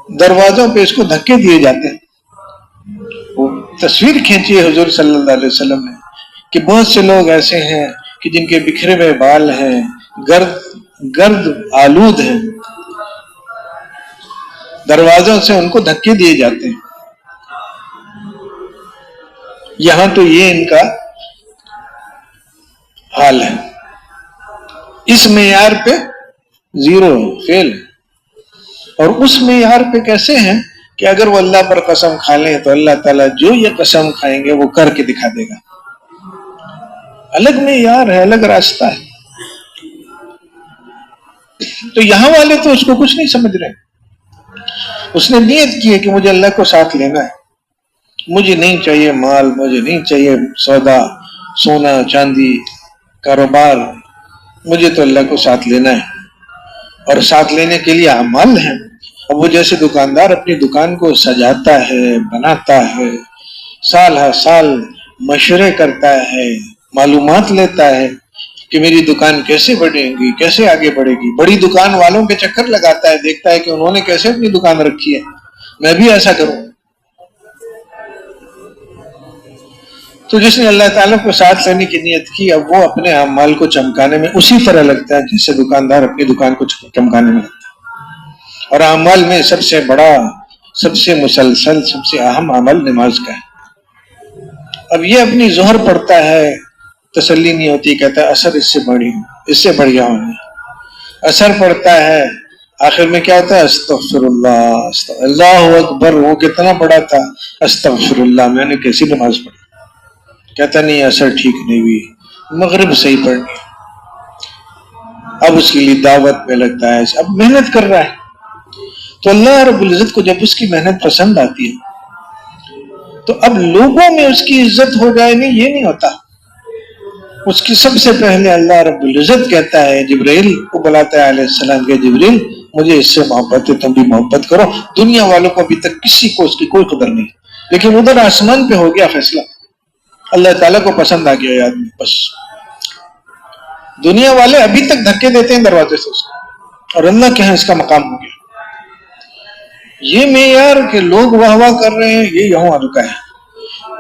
دروازوں پہ اس کو دھکے دیے جاتے ہیں۔ وہ تصویر کھینچی ہے حضور صلی اللہ علیہ وسلم نے کہ بہت سے لوگ ایسے ہیں کہ جن کے بکھرے ہوئے بال ہیں، گرد آلود ہیں، دروازوں سے ان کو دھکے دیے جاتے ہیں۔ یہاں تو یہ ان کا حال ہے، اس معیار پہ زیرو فیل، اور اس معیار پہ کیسے ہیں کہ اگر وہ اللہ پر قسم کھا لیں تو اللہ تعالیٰ جو یہ قسم کھائیں گے وہ کر کے دکھا دے گا۔ الگ معیار ہے، الگ راستہ ہے۔ تو یہاں والے تو اس کو کچھ نہیں سمجھ رہے۔ اس نے نیت کی ہے کہ مجھے اللہ کو ساتھ لینا ہے، مجھے نہیں چاہیے مال، مجھے نہیں چاہیے سودا، سونا چاندی، کاروبار، مجھے تو اللہ کو ساتھ لینا ہے، اور ساتھ لینے کے لیے اعمال ہیں۔ اب وہ جیسے دکاندار اپنی دکان کو سجاتا ہے، بناتا ہے، سال ہر سال مشورے کرتا ہے، معلومات لیتا ہے کہ میری دکان کیسے بڑھے گی، کیسے آگے بڑھے گی، بڑی دکان والوں کے چکر لگاتا ہے، دیکھتا ہے کہ انہوں نے کیسے اپنی دکان رکھی ہے، میں بھی ایسا کروں۔ تو جس نے اللہ تعالیٰ کو ساتھ لینے کی نیت کی، اب وہ اپنے اعمال کو چمکانے میں اسی طرح لگتا ہے جیسے دکاندار اپنی دکان کو چمکانے میں لگتا ہے۔ اور اعمال میں سب سے بڑا، سب سے مسلسل، سب سے اہم عمل نماز کا ہے۔ اب یہ اپنی ظہر پڑھتا ہے، تسلی نہیں ہوتی، کہتا ہے اثر اس سے بڑی ہوں، اس سے بڑھیا ہوں۔ اثر پڑھتا ہے، آخر میں کیا ہوتا ہے؟ استغفر اللہ، اللہ اکبر، وہ کتنا بڑا تھا، استغفر اللہ، میں نے کیسی نماز پڑھی؟ کہتا نہیں اثر ٹھیک نہیں ہوئی، مغرب صحیح پڑھنی۔ اب اس کے لیے دعوت میں لگتا ہے، اب محنت کر رہا ہے۔ تو اللہ رب العزت کو جب اس کی محنت پسند آتی ہے تو اب لوگوں میں اس کی عزت ہو جائے نہیں، یہ نہیں ہوتا. اس کی سب سے پہلے اللہ رب العزت کہتا ہے، جبرائیل کو بلاتا ہے علیہ السلام کے، جبرائیل مجھے اس سے محبت ہے، تم بھی محبت کرو. دنیا والوں کو ابھی تک کسی کو اس کی کوئی قدر نہیں، لیکن ادھر آسمان پہ ہو گیا فیصلہ، اللہ تعالیٰ کو پسند آ گیا یہ آدمی. بس دنیا والے ابھی تک دھکے دیتے ہیں دروازے سے اس کو، اور اللہ کے ہاں اس کا مقام ہو گیا. یہ معیار کہ لوگ واہ واہ کر رہے ہیں، یہ یہاں والوں کا ہے.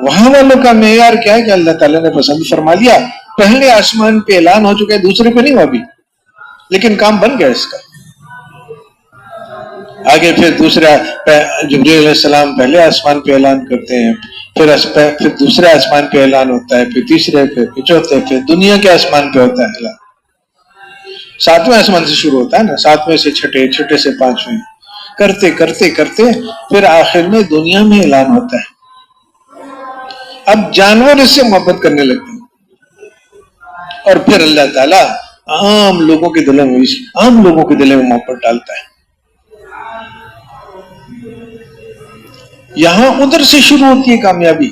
وہاں والوں کا معیار کیا ہے کہ اللہ تعالیٰ نے پسند فرما لیا. پہلے آسمان پہ اعلان ہو چکا ہے، دوسرے پہ نہیں ہوا ابھی، لیکن کام بن گیا اس کا. آگے پھر دوسرا، جبرائیل علیہ السلام پہلے آسمان پہ اعلان کرتے ہیں، پھر دوسرے آسمان پہ اعلان ہوتا ہے، پھر تیسرے پہ، پھر چوتھے پہ، دنیا کے آسمان پہ ہوتا ہے اعلان. 7ویں آسمان سے شروع ہوتا ہے نا، 7ویں سے چھٹے، چھٹے سے 5ویں، کرتے کرتے کرتے پھر آخر میں دنیا میں اعلان ہوتا ہے. اب جانور اس سے محبت کرنے لگتے ہیں، اور پھر اللہ تعالیٰ عام لوگوں کے دلوں میں محبت ڈالتا ہے. یہاں ادھر سے شروع ہوتی ہے کامیابی.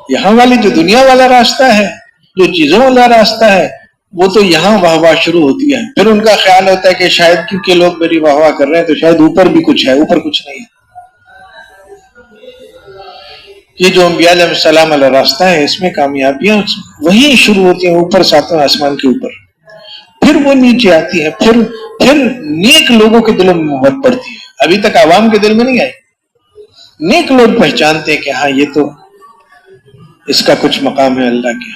یہاں والی جو دنیا والا راستہ ہے، جو چیزوں والا راستہ ہے، وہ تو یہاں واہ واہ شروع ہوتی ہے. پھر ان کا خیال ہوتا ہے کہ شاید کیونکہ لوگ میری واہ واہ کر رہے ہیں تو شاید اوپر بھی کچھ ہے، اوپر کچھ نہیں ہے. یہ جو انبیاء علیہ السلام والا راستہ ہے، اس میں کامیابیاں وہیں شروع ہوتی ہیں، اوپر 7ویں آسمان کے اوپر. پھر وہ نیچے آتی ہے، پھر نیک لوگوں کے دلوں میں محبت پڑتی ہے. ابھی تک عوام کے دل میں نہیں آئی. نیک لوگ پہچانتے ہیں کہ ہاں یہ تو اس کا کچھ مقام ہے اللہ کے.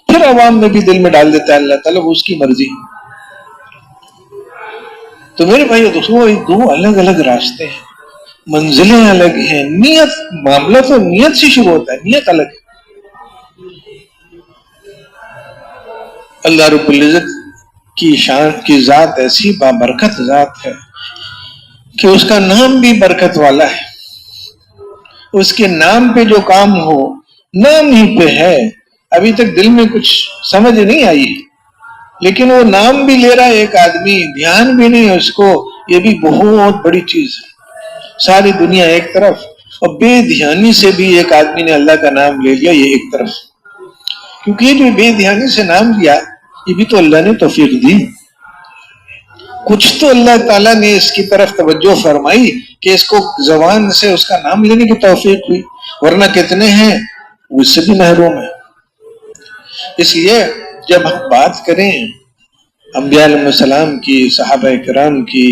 پھر عوام میں بھی دل میں ڈال دیتا ہے اللہ تعالیٰ، وہ اس کی مرضی. تو میرے بھائی دو الگ الگ راستے ہیں، منزلیں الگ ہیں. نیت، معاملہ تو نیت سے شروع ہوتا ہے، نیت الگ ہے. اللہ رب العزت کی شان کی ذات ایسی بابرکت ذات ہے کہ اس کا نام بھی برکت والا ہے. اس کے نام پہ جو کام ہو، نام ہی پہ ہے. ابھی تک دل میں کچھ سمجھ نہیں آئی، لیکن وہ نام بھی لے رہا ہے ایک آدمی، دھیان بھی نہیں ہے اس کو. یہ بھی بہت بڑی چیز ہے. ساری دنیا ایک طرف، اور بے دھیانی سے بھی ایک آدمی نے اللہ کا نام لے لیا، یہ ایک طرف. کیونکہ یہ جو بے دھیانی سے نام لیا، یہ بھی تو اللہ نے توفیق دی. کچھ تو اللہ تعالیٰ نے اس کی طرف توجہ فرمائی کہ اس کو زبان سے اس کا نام لینے کی توفیق ہوئی، ورنہ کتنے ہیں وہ اس سے بھی محروم ہیں. اس لیے جب ہم بات کریں انبیاء علیہ السلام کی، صحابہ کرام کی،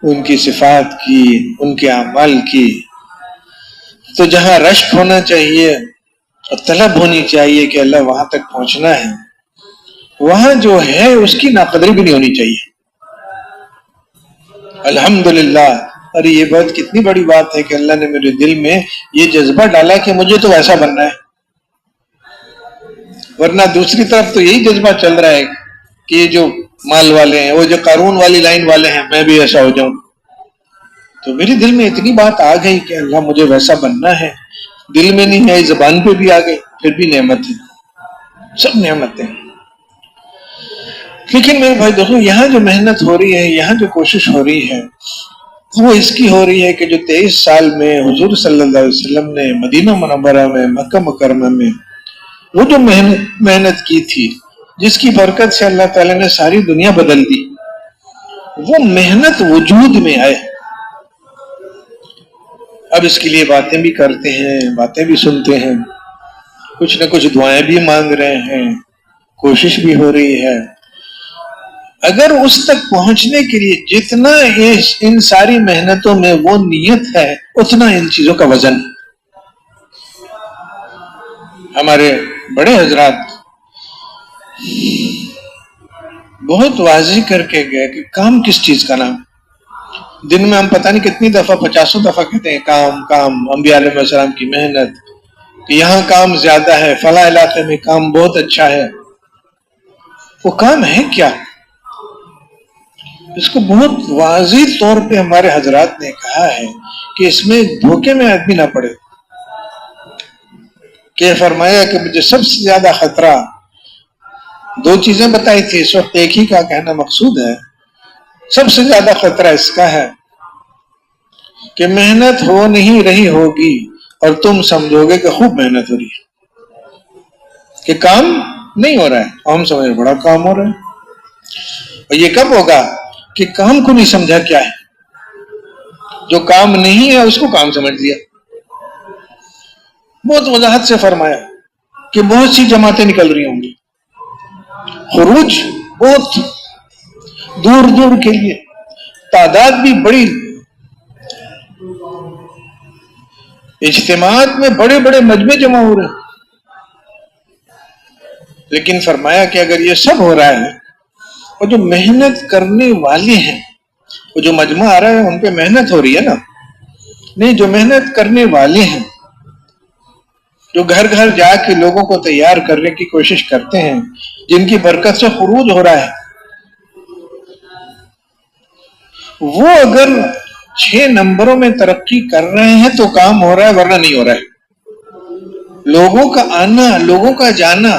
ان کی صفات کی، ان کے اعمال کی، تو جہاں رشک ہونا چاہیے اور طلب ہونی چاہیے کہ اللہ وہاں تک پہنچنا ہے، وہاں جو ہے اس کی ناقدری بھی نہیں ہونی چاہیے. الحمدللہ. اور یہ بات کتنی بڑی بات ہے کہ اللہ نے میرے دل میں یہ جذبہ ڈالا کہ مجھے تو ایسا بننا ہے. ورنہ دوسری طرف تو یہی جذبہ چل رہا ہے کہ یہ جو مال والے ہیں، وہ جو قارون والی لائن والے ہیں، میں بھی ایسا ہو جاؤں. تو میرے دل میں اتنی بات آ گئی کہ اللہ مجھے ویسا بننا ہے. دل میں نہیں ہے، زبان پہ بھی آ گئی، پھر بھی نعمت ہے، سب نعمتیں. لیکن میرے بھائی دیکھو، یہاں جو محنت ہو رہی ہے، یہاں جو کوشش ہو رہی ہے، وہ اس کی ہو رہی ہے کہ جو 23 سال میں حضور صلی اللہ علیہ وسلم نے مدینہ منورہ میں، مکہ مکرمہ میں وہ جو محنت کی تھی، جس کی برکت سے اللہ تعالیٰ نے ساری دنیا بدل دی، وہ محنت وجود میں آئے. اب اس کے لیے باتیں بھی کرتے ہیں، باتیں بھی سنتے ہیں، کچھ نہ کچھ دعائیں بھی مانگ رہے ہیں، کوشش بھی ہو رہی ہے. اگر اس تک پہنچنے کے لیے جتنا ان ساری محنتوں میں وہ نیت ہے، اتنا ان چیزوں کا وزن. ہمارے بڑے حضرات بہت واضح کر کے گئے کہ کام کس چیز کا نام. دن میں ہم پتہ نہیں کتنی دفعہ، 50 دفعہ کہتے ہیں کام کام. انبیاء علیہ السلام کی محنت کہ یہاں کام زیادہ ہے، فلاں علاقے میں کام بہت اچھا ہے. وہ کام ہے کیا؟ اس کو بہت واضح طور پہ ہمارے حضرات نے کہا ہے کہ اس میں دھوکے میں آدمی نہ پڑے. کہ فرمایا کہ مجھے سب سے زیادہ خطرہ، 2 چیزیں بتائی تھی، اس وقت ایک ہی کا کہنا مقصود ہے. سب سے زیادہ خطرہ اس کا ہے کہ محنت ہو نہیں رہی ہوگی اور تم سمجھو گے کہ خوب محنت ہو رہی ہے، کہ کام نہیں ہو رہا ہے، اور ہم سمجھ بڑا کام ہو رہا ہے۔ اور یہ کب ہوگا کہ کام کو نہیں سمجھا کیا ہے، جو کام نہیں ہے اس کو کام سمجھ لیا۔ بہت وضاحت سے فرمایا کہ بہت سی جماعتیں نکل رہی ہوں گی، خروج بہت دور دور کے لیے، تعداد بھی بڑی، اجتماعات میں بڑے بڑے مجمع جمع ہو رہے ہیں، لیکن فرمایا کہ اگر یہ سب ہو رہا ہے اور جو محنت کرنے والے ہیں، وہ جو مجمع آ رہا ہے ان پہ محنت ہو رہی ہے نا، نہیں، جو محنت کرنے والے ہیں، جو گھر گھر جا کے لوگوں کو تیار کرنے کی کوشش کرتے ہیں، جن کی برکت سے خروج ہو رہا ہے، وہ اگر 6 نمبروں میں ترقی کر رہے ہیں تو کام ہو رہا ہے، ورنہ نہیں ہو رہا ہے۔ لوگوں کا آنا، لوگوں کا جانا،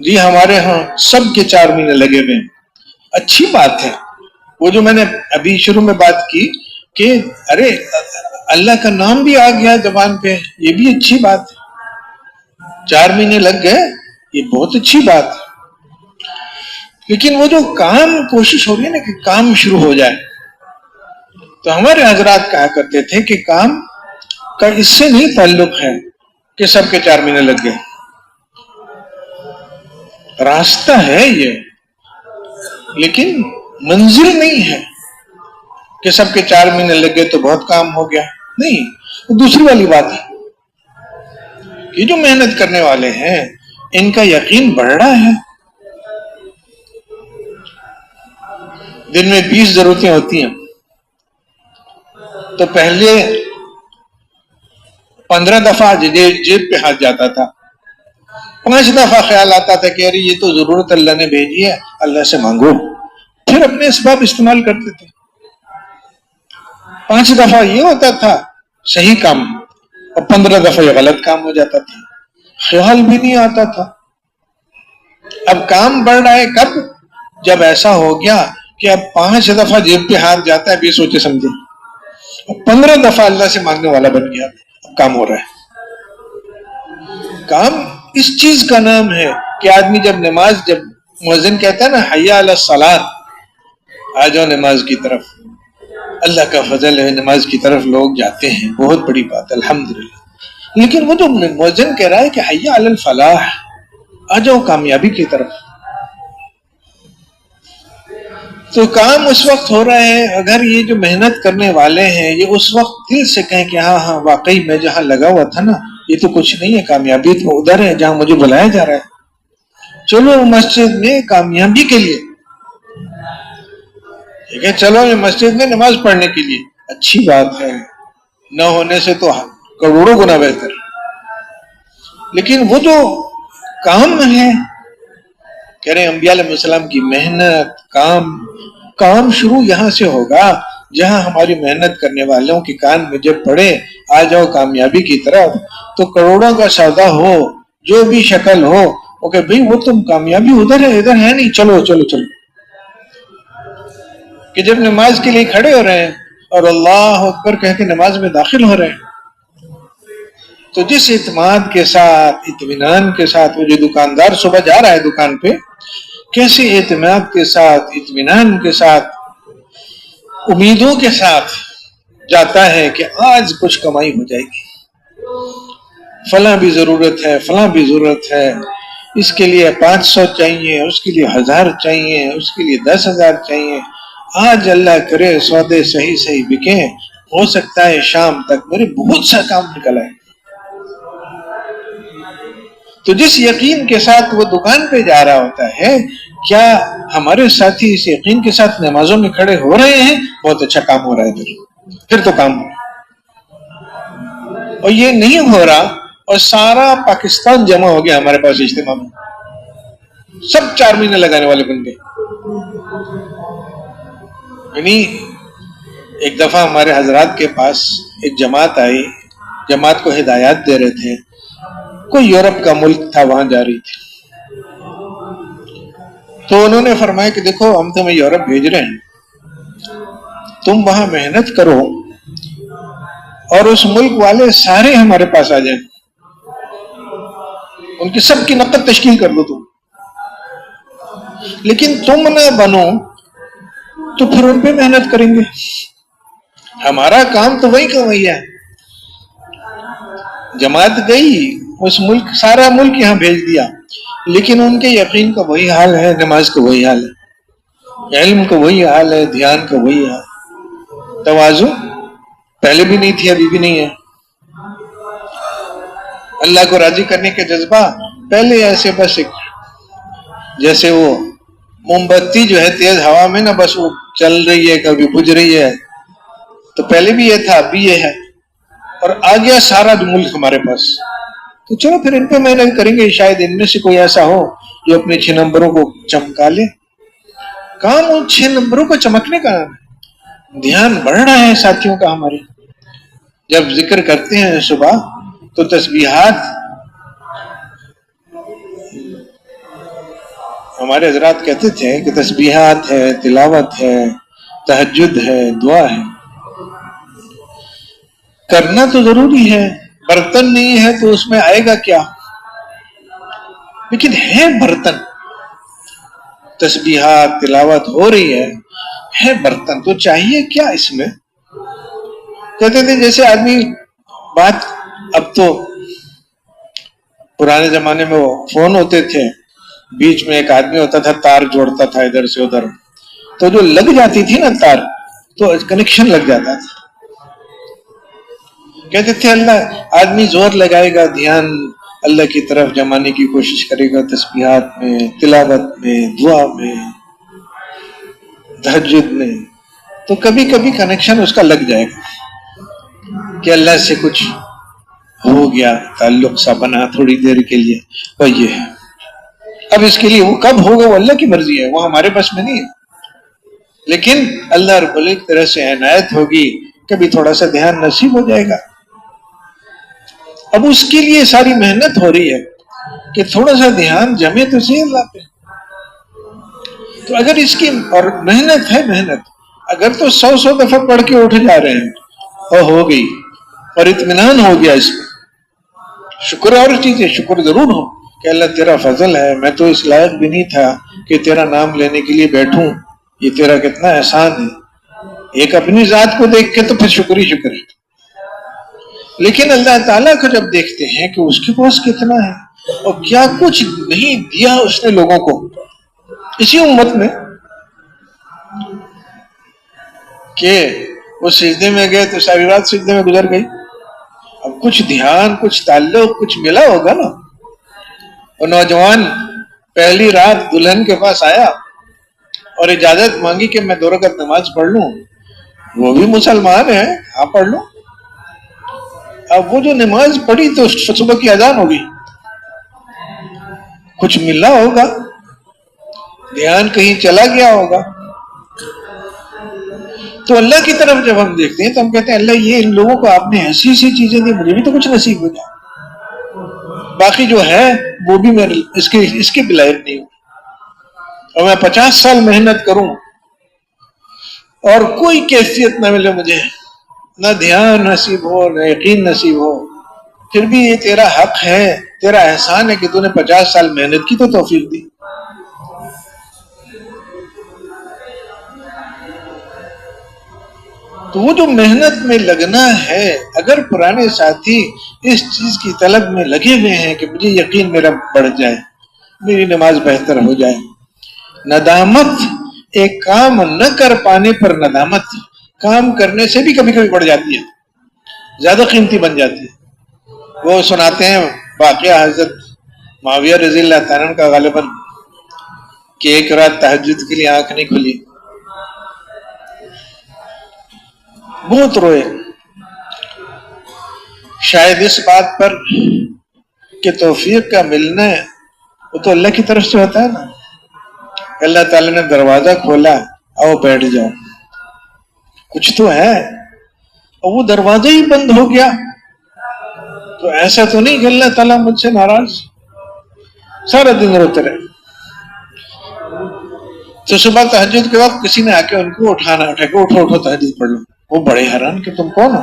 جی ہمارے ہاں سب کے 4 مہینے لگے ہوئے ہیں، اچھی بات ہے۔ وہ جو میں نے ابھی شروع میں بات کی کہ ارے اللہ کا نام بھی آ گیا زبان پہ، یہ بھی اچھی بات ہے، 4 مہینے لگ گئے، یہ بہت اچھی بات ہے۔ لیکن وہ جو کام کوشش ہو رہی ہے نا کہ کام شروع ہو جائے، تو ہمارے حضرات کہا کرتے تھے کہ کام کا اس سے نہیں تعلق ہے کہ سب کے 4 مہینے لگ گئے، راستہ ہے یہ، لیکن منزل نہیں ہے کہ سب کے 4 مہینے لگ گئے تو بہت کام ہو گیا، نہیں، دوسری والی بات ہے کہ جو محنت کرنے والے ہیں ان کا یقین بڑھ رہا ہے۔ دن میں 20 ضرورتیں ہوتی ہیں تو پہلے 15 دفعہ جیب پہ ہاتھ جاتا تھا، 5 دفعہ خیال آتا تھا کہ ارے یہ تو ضرورت اللہ نے بھیجی ہے، اللہ سے مانگو، پھر اپنے اسباب استعمال کرتے تھے۔ 5 دفعہ یہ ہوتا تھا صحیح کام، اور 15 دفعہ یہ غلط کام ہو جاتا تھا، خیال بھی نہیں آتا تھا۔ اب کام بڑھ رہا ہے کب؟ جب ایسا ہو گیا کہ اب 5 دفعہ جیب پہ ہاتھ جاتا ہے بھی سوچے سمجھے، 15 دفعہ اللہ سے مانگنے والا بن گیا، اب کام ہو رہا ہے۔ کام اس چیز کا نام ہے کہ آدمی جب نماز، جب مؤذن کہتا ہے نا حی علی الصلاۃ، آ جاؤ نماز کی طرف، اللہ کا فضل ہے، نماز کی طرف لوگ جاتے ہیں، بہت بڑی بات، الحمدللہ۔ لیکن وہ جو مؤذن کہہ رہا ہے کہ حی علی الفلاح، آ جاؤ کامیابی کی طرف، تو کام اس وقت ہو رہا ہے اگر یہ جو محنت کرنے والے ہیں یہ اس وقت دل سے کہیں کہ ہاں ہاں واقعی میں جہاں لگا ہوا تھا نا یہ تو کچھ نہیں ہے، کامیابی تو ادھر ہے جہاں مجھے بلایا جا رہا ہے، چلو مسجد میں کامیابی کے لیے، ٹھیک ہے، چلو مسجد میں نماز پڑھنے کے لیے، اچھی بات ہے، نہ ہونے سے تو کروڑوں گنا بہتر۔ لیکن وہ جو کام ہے، کہہ رہے ہیں انبیاء علیہ السلام کی محنت، کام شروع یہاں سے ہوگا جہاں ہماری محنت کرنے والوں کے کان میں جب پڑے آ جاؤ کامیابی کی طرف، تو کروڑوں کا سودا ہو، جو بھی شکل ہو، اوکے بھئی وہ تم کامیابی ادھر ہے نہیں، چلو چلو چلو، کہ جب نماز کے لیے کھڑے ہو رہے ہیں اور اللہ اکبر کہہ کے نماز میں داخل ہو رہے ہیں، تو جس اعتماد کے ساتھ، اطمینان کے ساتھ وہ جو دکاندار صبح جا رہا ہے دکان پہ، کیسے اعتماد کے ساتھ، اطمینان کے ساتھ، امیدوں کے ساتھ جاتا ہے کہ آج کچھ کمائی ہو جائے گی، فلاں بھی ضرورت ہے، فلاں بھی ضرورت ہے، اس کے لیے 500 چاہیے، اس کے لیے 1000 چاہیے، اس کے لیے 10,000 چاہیے، آج اللہ کرے سودے صحیح صحیح بکیں، ہو سکتا ہے شام تک میرے بہت سا کام نکل آئے۔ تو جس یقین کے ساتھ وہ دکان پہ جا رہا ہوتا ہے، کیا ہمارے ساتھی اس یقین کے ساتھ نمازوں میں کھڑے ہو رہے ہیں؟ بہت اچھا کام ہو رہا ہے، پھر تو کام ہو رہا ہے۔ اور یہ نہیں ہو رہا اور سارا پاکستان جمع ہو گیا ہمارے پاس اجتماع میں، سب 4 مہینے لگانے والے بن گئے۔ یعنی ایک دفعہ ہمارے حضرات کے پاس ایک جماعت آئی، جماعت کو ہدایات دے رہے تھے، کوئی یورپ کا ملک تھا، وہاں جا رہی تھی، تو انہوں نے فرمایا کہ دیکھو ہم تمہیں یورپ بھیج رہے ہیں، تم وہاں محنت کرو اور اس ملک والے سارے ہمارے پاس آ جائیں، ان کی سب کی نقد تشکیل کر دو تم، لیکن تم نہ بنو تو پھر ان پہ محنت کریں گے. ہمارا کام تو وہی کا وہی ہے. جماعت گئی، اس ملک سارا ملک یہاں بھیج دیا، لیکن ان کے یقین کا وہی حال ہے، نماز کا وہی حال ہے، علم کا وہی حال ہے، دھیان کا وہی حال. تواضع پہلے بھی نہیں تھی، ابھی بھی نہیں ہے. اللہ کو راضی کرنے کے جذبہ پہلے ایسے بس ایک جیسے وہ موم بتی جو ہے تیز ہوا میں نا، بس وہ چل رہی ہے کبھی بجھ رہی ہے، تو پہلے بھی یہ تھا اب بھی یہ ہے، اور آ گیا سارا ملک ہمارے پاس. تو چلو پھر ان پہ محنت کریں گے، شاید ان میں سے کوئی ایسا ہو جو اپنے 6 نمبروں کو چمکا لے. کام ان 6 نمبروں کو چمکنے کا نام ہے. دھیان بڑھ رہا ہے ساتھیوں کا ہمارے. جب ذکر کرتے ہیں صبح تو تسبیحات، ہمارے حضرات کہتے تھے کہ تسبیحات ہے، تلاوت ہے، تہجد ہے، دعا ہے. کرنا تو ضروری ہے، برتن نہیں ہے تو اس میں آئے گا کیا؟ لیکن ہے برتن، تسبیحات تلاوت ہو رہی ہے برتن، تو چاہیے کیا اس میں؟ کہتے تھے جیسے آدمی بات، اب تو پرانے زمانے میں وہ فون ہوتے تھے، بیچ میں ایک آدمی ہوتا تھا، تار جوڑتا تھا ادھر سے ادھر، تو جو لگ جاتی تھی نا تار، تو کنیکشن لگ جاتا تھا. کہتے تھے اللہ، آدمی زور لگائے گا، دھیان اللہ کی طرف جمانے کی کوشش کرے گا، تسبیحات میں، تلاوت میں، دعا میں، تہجد میں، تو کبھی کبھی کنیکشن اس کا لگ جائے گا کہ اللہ سے کچھ ہو گیا، تعلق سا بنا تھوڑی دیر کے لیے. اور یہ ہے، اب اس کے لیے وہ کب ہوگا وہ اللہ کی مرضی ہے، وہ ہمارے بس میں نہیں ہے. لیکن اللہ رب العزت کی طرف سے عنایت ہوگی، کبھی تھوڑا سا دھیان نصیب ہو جائے گا. اب اس کے لیے ساری محنت ہو رہی ہے کہ تھوڑا سا دھیان جمے تو صحیح اللہ پہ. تو اگر اس کی اور محنت ہے، محنت اگر تو 100 دفعہ پڑھ کے اٹھ جا رہے ہیں اور ہو گئی اور اطمینان ہو گیا، اس میں شکر اور چیزیں، شکر ضرور ہو کہ اللہ تیرا فضل ہے، میں تو اس لائق بھی نہیں تھا کہ تیرا نام لینے کے لیے بیٹھوں، یہ تیرا کتنا احسان ہے. ایک اپنی ذات کو دیکھ کے تو پھر شکر ہی شکر ہے، لیکن اللہ تعالیٰ کو جب دیکھتے ہیں کہ اس کے پاس کتنا ہے اور کیا کچھ نہیں دیا اس نے لوگوں کو اسی امت میں، کہ وہ سجدے میں گئے تو ساری رات سجدے میں گزر گئی. اب کچھ دھیان، کچھ تعلق، کچھ ملا ہوگا نا. وہ نوجوان پہلی رات دلہن کے پاس آیا اور اجازت مانگی کہ میں 2 رکعت نماز پڑھ لوں. وہ بھی مسلمان ہے، ہاں پڑھ لوں. اب وہ جو نماز پڑھی تو صبح کی اذان ہوگی. کچھ ملا ہوگا، دھیان کہیں چلا گیا ہوگا. تو اللہ کی طرف جب ہم دیکھتے ہیں تو ہم کہتے ہیں اللہ، یہ ان لوگوں کو آپ نے ایسی ایسی چیزیں دی، مجھے بھی تو کچھ نصیب ہو جائے. باقی جو ہے وہ بھی میں اس کے لائق نہیں ہوں. اور میں 50 سال محنت کروں اور کوئی کیفیت نہ ملے مجھے، نہ دھیان نصیب ہو، نہ یقین نصیب ہو، پھر بھی یہ تیرا حق ہے، تیرا احسان ہے کہ تو نے 50 سال محنت کی تو توفیق دی. تو وہ جو محنت میں لگنا ہے، اگر پرانے ساتھی اس چیز کی طلب میں لگے ہوئے ہیں کہ مجھے یقین میرا بڑھ جائے، میری نماز بہتر ہو جائے. ندامت، ایک کام نہ کر پانے پر ندامت کام کرنے سے بھی کبھی کبھی بڑھ جاتی ہے، زیادہ قیمتی بن جاتی ہے. وہ سناتے ہیں واقعہ حضرت معاویہ رضی اللہ تعالیٰ عنہ کا غالباً، کہ ایک رات تہجد کے لیے آنکھ نہیں کھلی، بہت روئے، شاید اس بات پر کہ توفیق کا ملنا ہے وہ تو اللہ کی طرف سے ہوتا ہے نا. اللہ تعالیٰ نے دروازہ کھولا، آؤ بیٹھ جاؤ، کچھ تو ہے، اور وہ دروازہ ہی بند ہو گیا. تو ایسا تو نہیں کہ اللہ تعالیٰ مجھ سے ناراض، سارا دن روتے رہے. تو صبح تہجد کے وقت کسی نے آ کے ان کو اٹھا کے اٹھو تہجد پڑھ لو. وہ بڑے حیران کہ تم کون ہو؟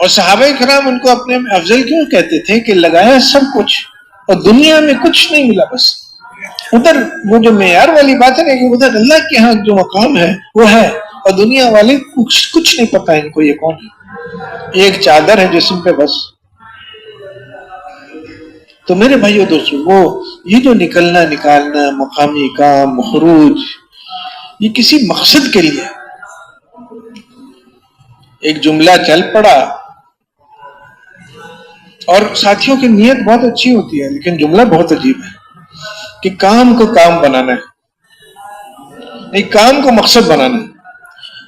اور صحابہ کرام ان کو اپنے میں افضل کیوں کہتے تھے کہ لگایا سب کچھ اور دنیا میں کچھ نہیں ملا. بس ادھر وہ جو معیار والی بات ہے نا کہ ادھر اللہ کے ہاں جو مقام ہے وہ ہے, اور دنیا والے کچھ نہیں پتا ان کو یہ کون ہے, ایک چادر ہے جسم پہ بس. تو میرے بھائیو دوستو, وہ یہ جو نکالنا مقامی کام خروج, یہ کسی مقصد کے لیے. ایک جملہ چل پڑا اور ساتھیوں کی نیت بہت اچھی ہوتی ہے لیکن جملہ بہت عجیب ہے کہ کام کو کام بنانا ہے, نہیں کام کو مقصد بنانا ہے.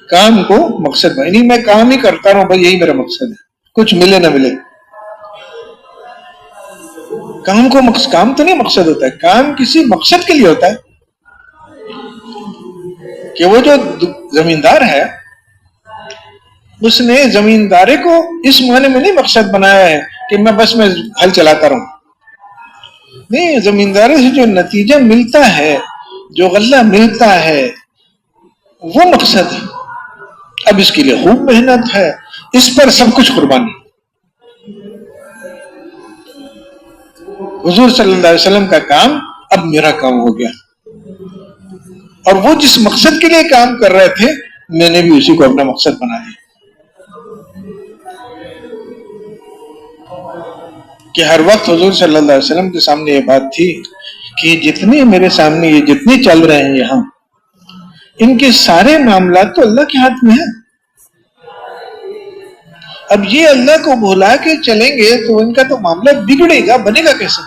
کام کو مقصد بنانا نہیں, میں کام ہی کرتا رہوں بھائی یہی میرا مقصد ہے, کچھ ملے نہ ملے. کام تو نہیں مقصد ہوتا ہے, کام کسی مقصد کے لیے ہوتا ہے. کہ وہ جو زمیندار ہے اس نے زمیندارے کو اس معنی میں نہیں مقصد بنایا ہے کہ میں ہل چلاتا رہوں. نہیں, زمیندارے سے جو نتیجہ ملتا ہے, جو غلہ ملتا ہے, وہ مقصد ہے. اب اس کے لیے خوب محنت ہے, اس پر سب کچھ قربانی. حضور صلی اللہ علیہ وسلم کا کام اب میرا کام ہو گیا, اور وہ جس مقصد کے لیے کام کر رہے تھے میں نے بھی اسی کو اپنا مقصد بنا لیا. کہ ہر وقت حضور صلی اللہ علیہ وسلم کے سامنے یہ بات تھی کہ جتنے میرے سامنے یہ جتنے چل رہے ہیں یہاں, ان کے سارے معاملات تو اللہ کے ہاتھ میں ہیں. اب یہ اللہ کو بھلا کے چلیں گے تو ان کا تو معاملہ بگڑے گا, بنے گا کیسے؟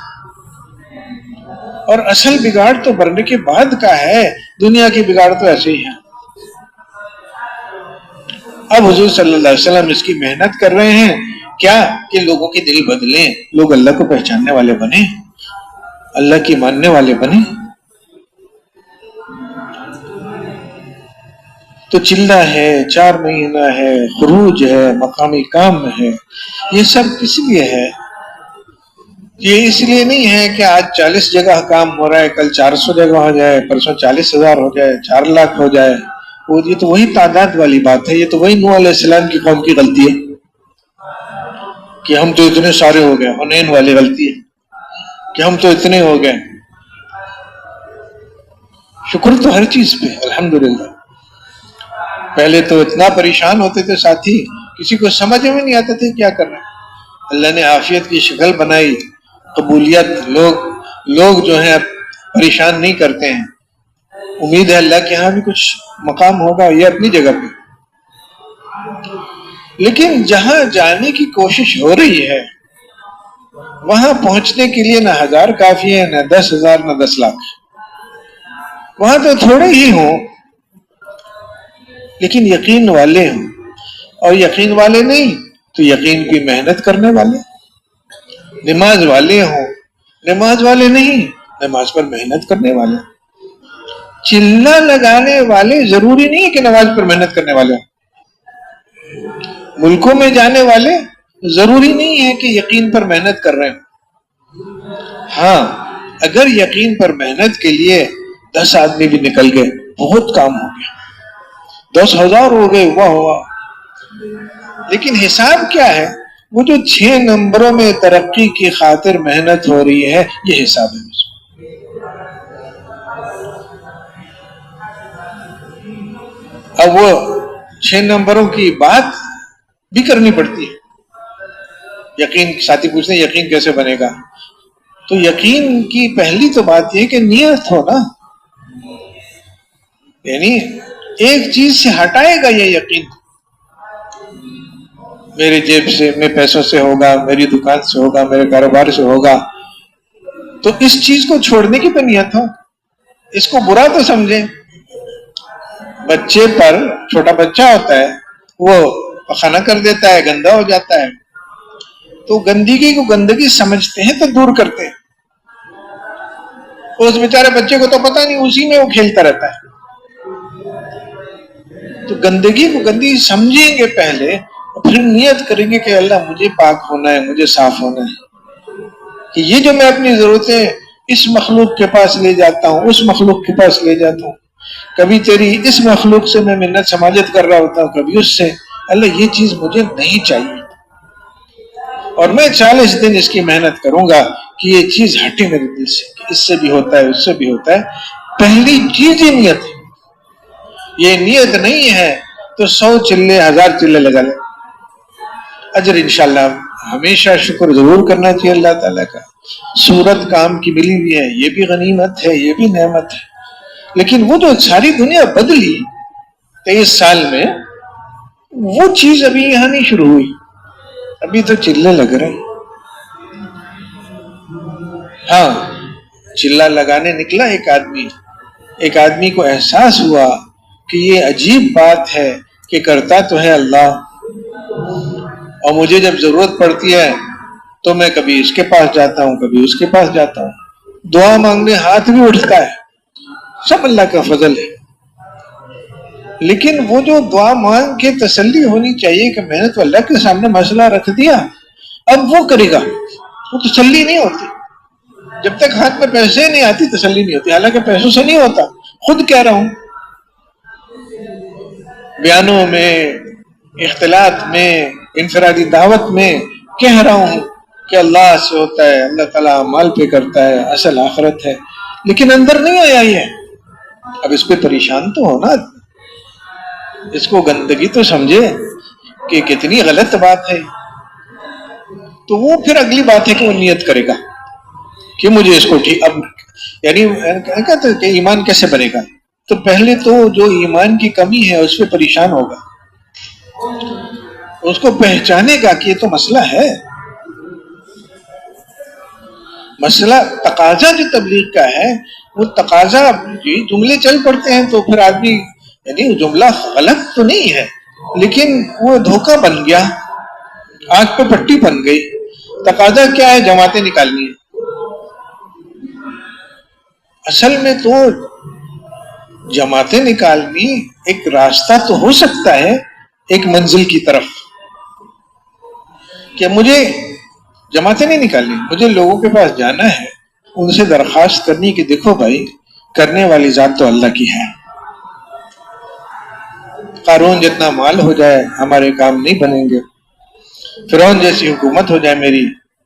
اور اصل بگاڑ تو بننے کے بعد کا ہے, دنیا کی بگاڑ تو ایسے ہی ہے. اب حضور صلی اللہ علیہ وسلم اس کی محنت کر رہے ہیں کیا کہ لوگوں کے دل بدلیں, لوگ اللہ کو پہچاننے والے بنے, اللہ کی ماننے والے بنے. تو چلہ ہے, 4 مہینہ ہے, خروج ہے, مقامی کام ہے, یہ سب کس لیے ہے؟ یہ اس لیے نہیں ہے کہ آج 40 جگہ کام ہو رہا ہے, کل 400 جگہ ہو جائے, پرسوں 40,000 ہو جائے, 4 لاکھ ہو جائے. یہ تو وہی تعداد والی بات ہے, یہ تو وہی نوح علیہ السلام کی قوم کی غلطی ہے کہ ہم تو اتنے سارے ہو گئے. حنین والی غلطی ہے کہ ہم تو اتنے ہو گئے. شکر تو ہر چیز پہ الحمدللہ. پہلے تو اتنا پریشان ہوتے تھے ساتھی, کسی کو سمجھ میں نہیں آتا تھے کیا کرنا. اللہ نے عافیت کی شکل بنائی, قبولیت, لوگ جو ہیں پریشان نہیں کرتے ہیں. امید ہے اللہ کے ہاں بھی کچھ مقام ہوگا, یہ اپنی جگہ پہ. لیکن جہاں جانے کی کوشش ہو رہی ہے وہاں پہنچنے کے لیے نہ 1000 کافی ہے, نہ 10,000, نہ 10 لاکھ. وہاں تو تھوڑے ہی ہوں لیکن یقین والے ہوں, اور یقین والے نہیں تو یقین کی محنت کرنے والے. نماز والے ہوں, نماز والے نہیں, نماز پر محنت کرنے والے. چلہ لگانے والے ضروری نہیں کہ نماز پر محنت کرنے والے ہوں. ملکوں میں جانے والے ضروری نہیں ہے کہ یقین پر محنت کر رہے ہوں. ہاں, اگر یقین پر محنت کے لیے 10 آدمی بھی نکل گئے بہت کام ہو گیا, 10,000 ہو گئے, واہ واہ. لیکن حساب کیا ہے؟ وہ جو 6 نمبروں میں ترقی کی خاطر محنت ہو رہی ہے, یہ حساب ہے. اب وہ 6 نمبروں کی بات بھی کرنی پڑتی ہے. یقین, ساتھی پوچھتے ہیں یقین کیسے بنے گا؟ تو یقین کی پہلی تو بات یہ کہ نیت ہو نا, یعنی ایک چیز سے ہٹائے گا یہ یقین. میرے جیب سے, میرے پیسوں سے ہوگا, میری دکان سے ہوگا, میرے کاروبار سے ہوگا, تو اس چیز کو چھوڑنے کی تو نیت ہو. اس کو برا تو سمجھے. بچے پر, چھوٹا بچہ ہوتا ہے وہ پخانہ کر دیتا ہے, گندا ہو جاتا ہے, تو گندگی کو گندگی سمجھتے ہیں تو دور کرتے ہیں. اس بیچارے بچے کو تو پتہ نہیں, اسی میں وہ کھیلتا رہتا ہے. تو گندگی کو گندگی سمجھیں گے پہلے, پھر نیت کریں گے کہ اللہ مجھے پاک ہونا ہے, مجھے صاف ہونا ہے, کہ یہ جو میں اپنی ضرورتیں اس مخلوق کے پاس لے جاتا ہوں, اس مخلوق کے پاس لے جاتا ہوں, کبھی تیری اس مخلوق سے میں منت سماجت کر رہا ہوتا ہوں, کبھی اس سے, اللہ یہ چیز مجھے نہیں چاہیے. اور میں 40 دن اس کی محنت کروں گا کہ یہ چیز ہٹے میرے دل سے، کہ اس سے بھی ہوتا ہے، اس سے بھی ہوتا ہے۔ پہلی چیز ہی نیت ہے۔ یہ نیت نہیں ہے تو 100 چلے 1000 چلے لگا لیں، اجر انشاءاللہ ہمیشہ شکر ضرور کرنا چاہیے اللہ تعالیٰ کا۔ صورت کام کی ملی ہوئی ہے، یہ بھی غنیمت ہے، یہ بھی نعمت ہے، لیکن وہ جو ساری دنیا بدلی 23 سال میں، وہ چیز ابھی یہاں نہیں شروع ہوئی، ابھی تو چلے لگ رہے ہیں۔ ہاں، چلا لگانے نکلا ایک آدمی کو احساس ہوا کہ یہ عجیب بات ہے کہ کرتا تو ہے اللہ، اور مجھے جب ضرورت پڑتی ہے تو میں کبھی اس کے پاس جاتا ہوں، کبھی اس کے پاس جاتا ہوں، دعا مانگنے ہاتھ بھی اٹھتا ہے، سب اللہ کا فضل ہے۔ لیکن وہ جو دعا مانگ کے تسلی ہونی چاہیے کہ میں نے تو اللہ کے سامنے مسئلہ رکھ دیا، اب وہ کرے گا، وہ تسلی نہیں ہوتی۔ جب تک ہاتھ میں پیسے نہیں آتی تسلی نہیں ہوتی، حالانکہ پیسوں سے نہیں ہوتا۔ خود کہہ رہا ہوں، بیانوں میں، اختلاط میں، انفرادی دعوت میں کہہ رہا ہوں کہ اللہ سے ہوتا ہے، اللہ تعالیٰ اعمال پہ کرتا ہے، اصل آخرت ہے، لیکن اندر نہیں آیا یہ۔ اب اس پہ پریشان تو ہونا، اس کو گندگی تو سمجھے کہ کتنی غلط بات ہے، تو وہ پھر اگلی بات ہے کہ وہ نیت کرے گا کہ مجھے اس کو ٹھیک، اب یعنی کہتے ہیں کہ ایمان کیسے بنے گا، تو پہلے تو جو ایمان کی کمی ہے اس پہ پریشان ہوگا، اس کو پہچانے گا کہ یہ تو مسئلہ ہے، مسئلہ تقاضا جو تبلیغ کا ہے، وہ تقاضا جملے چل پڑتے ہیں تو پھر آدمی، یعنی جملہ غلط تو نہیں ہے لیکن وہ دھوکہ بن گیا، آنکھ پہ پٹی بن گئی۔ تقاضا کیا ہے؟ جماعتیں نکالنی ہے۔ اصل میں تو جماعتیں نکالنی ایک راستہ تو ہو سکتا ہے ایک منزل کی طرف، کہ مجھے جماعتیں نہیں نکالنی، مجھے لوگوں کے پاس جانا ہے، ان سے درخواست کرنی کہ دیکھو بھائی، کرنے والی ذات تو اللہ کی ہے، قارون جتنا مال ہو جائے ہمارے کام نہیں بنیں گے، فرعون جیسی حکومت ہو جائے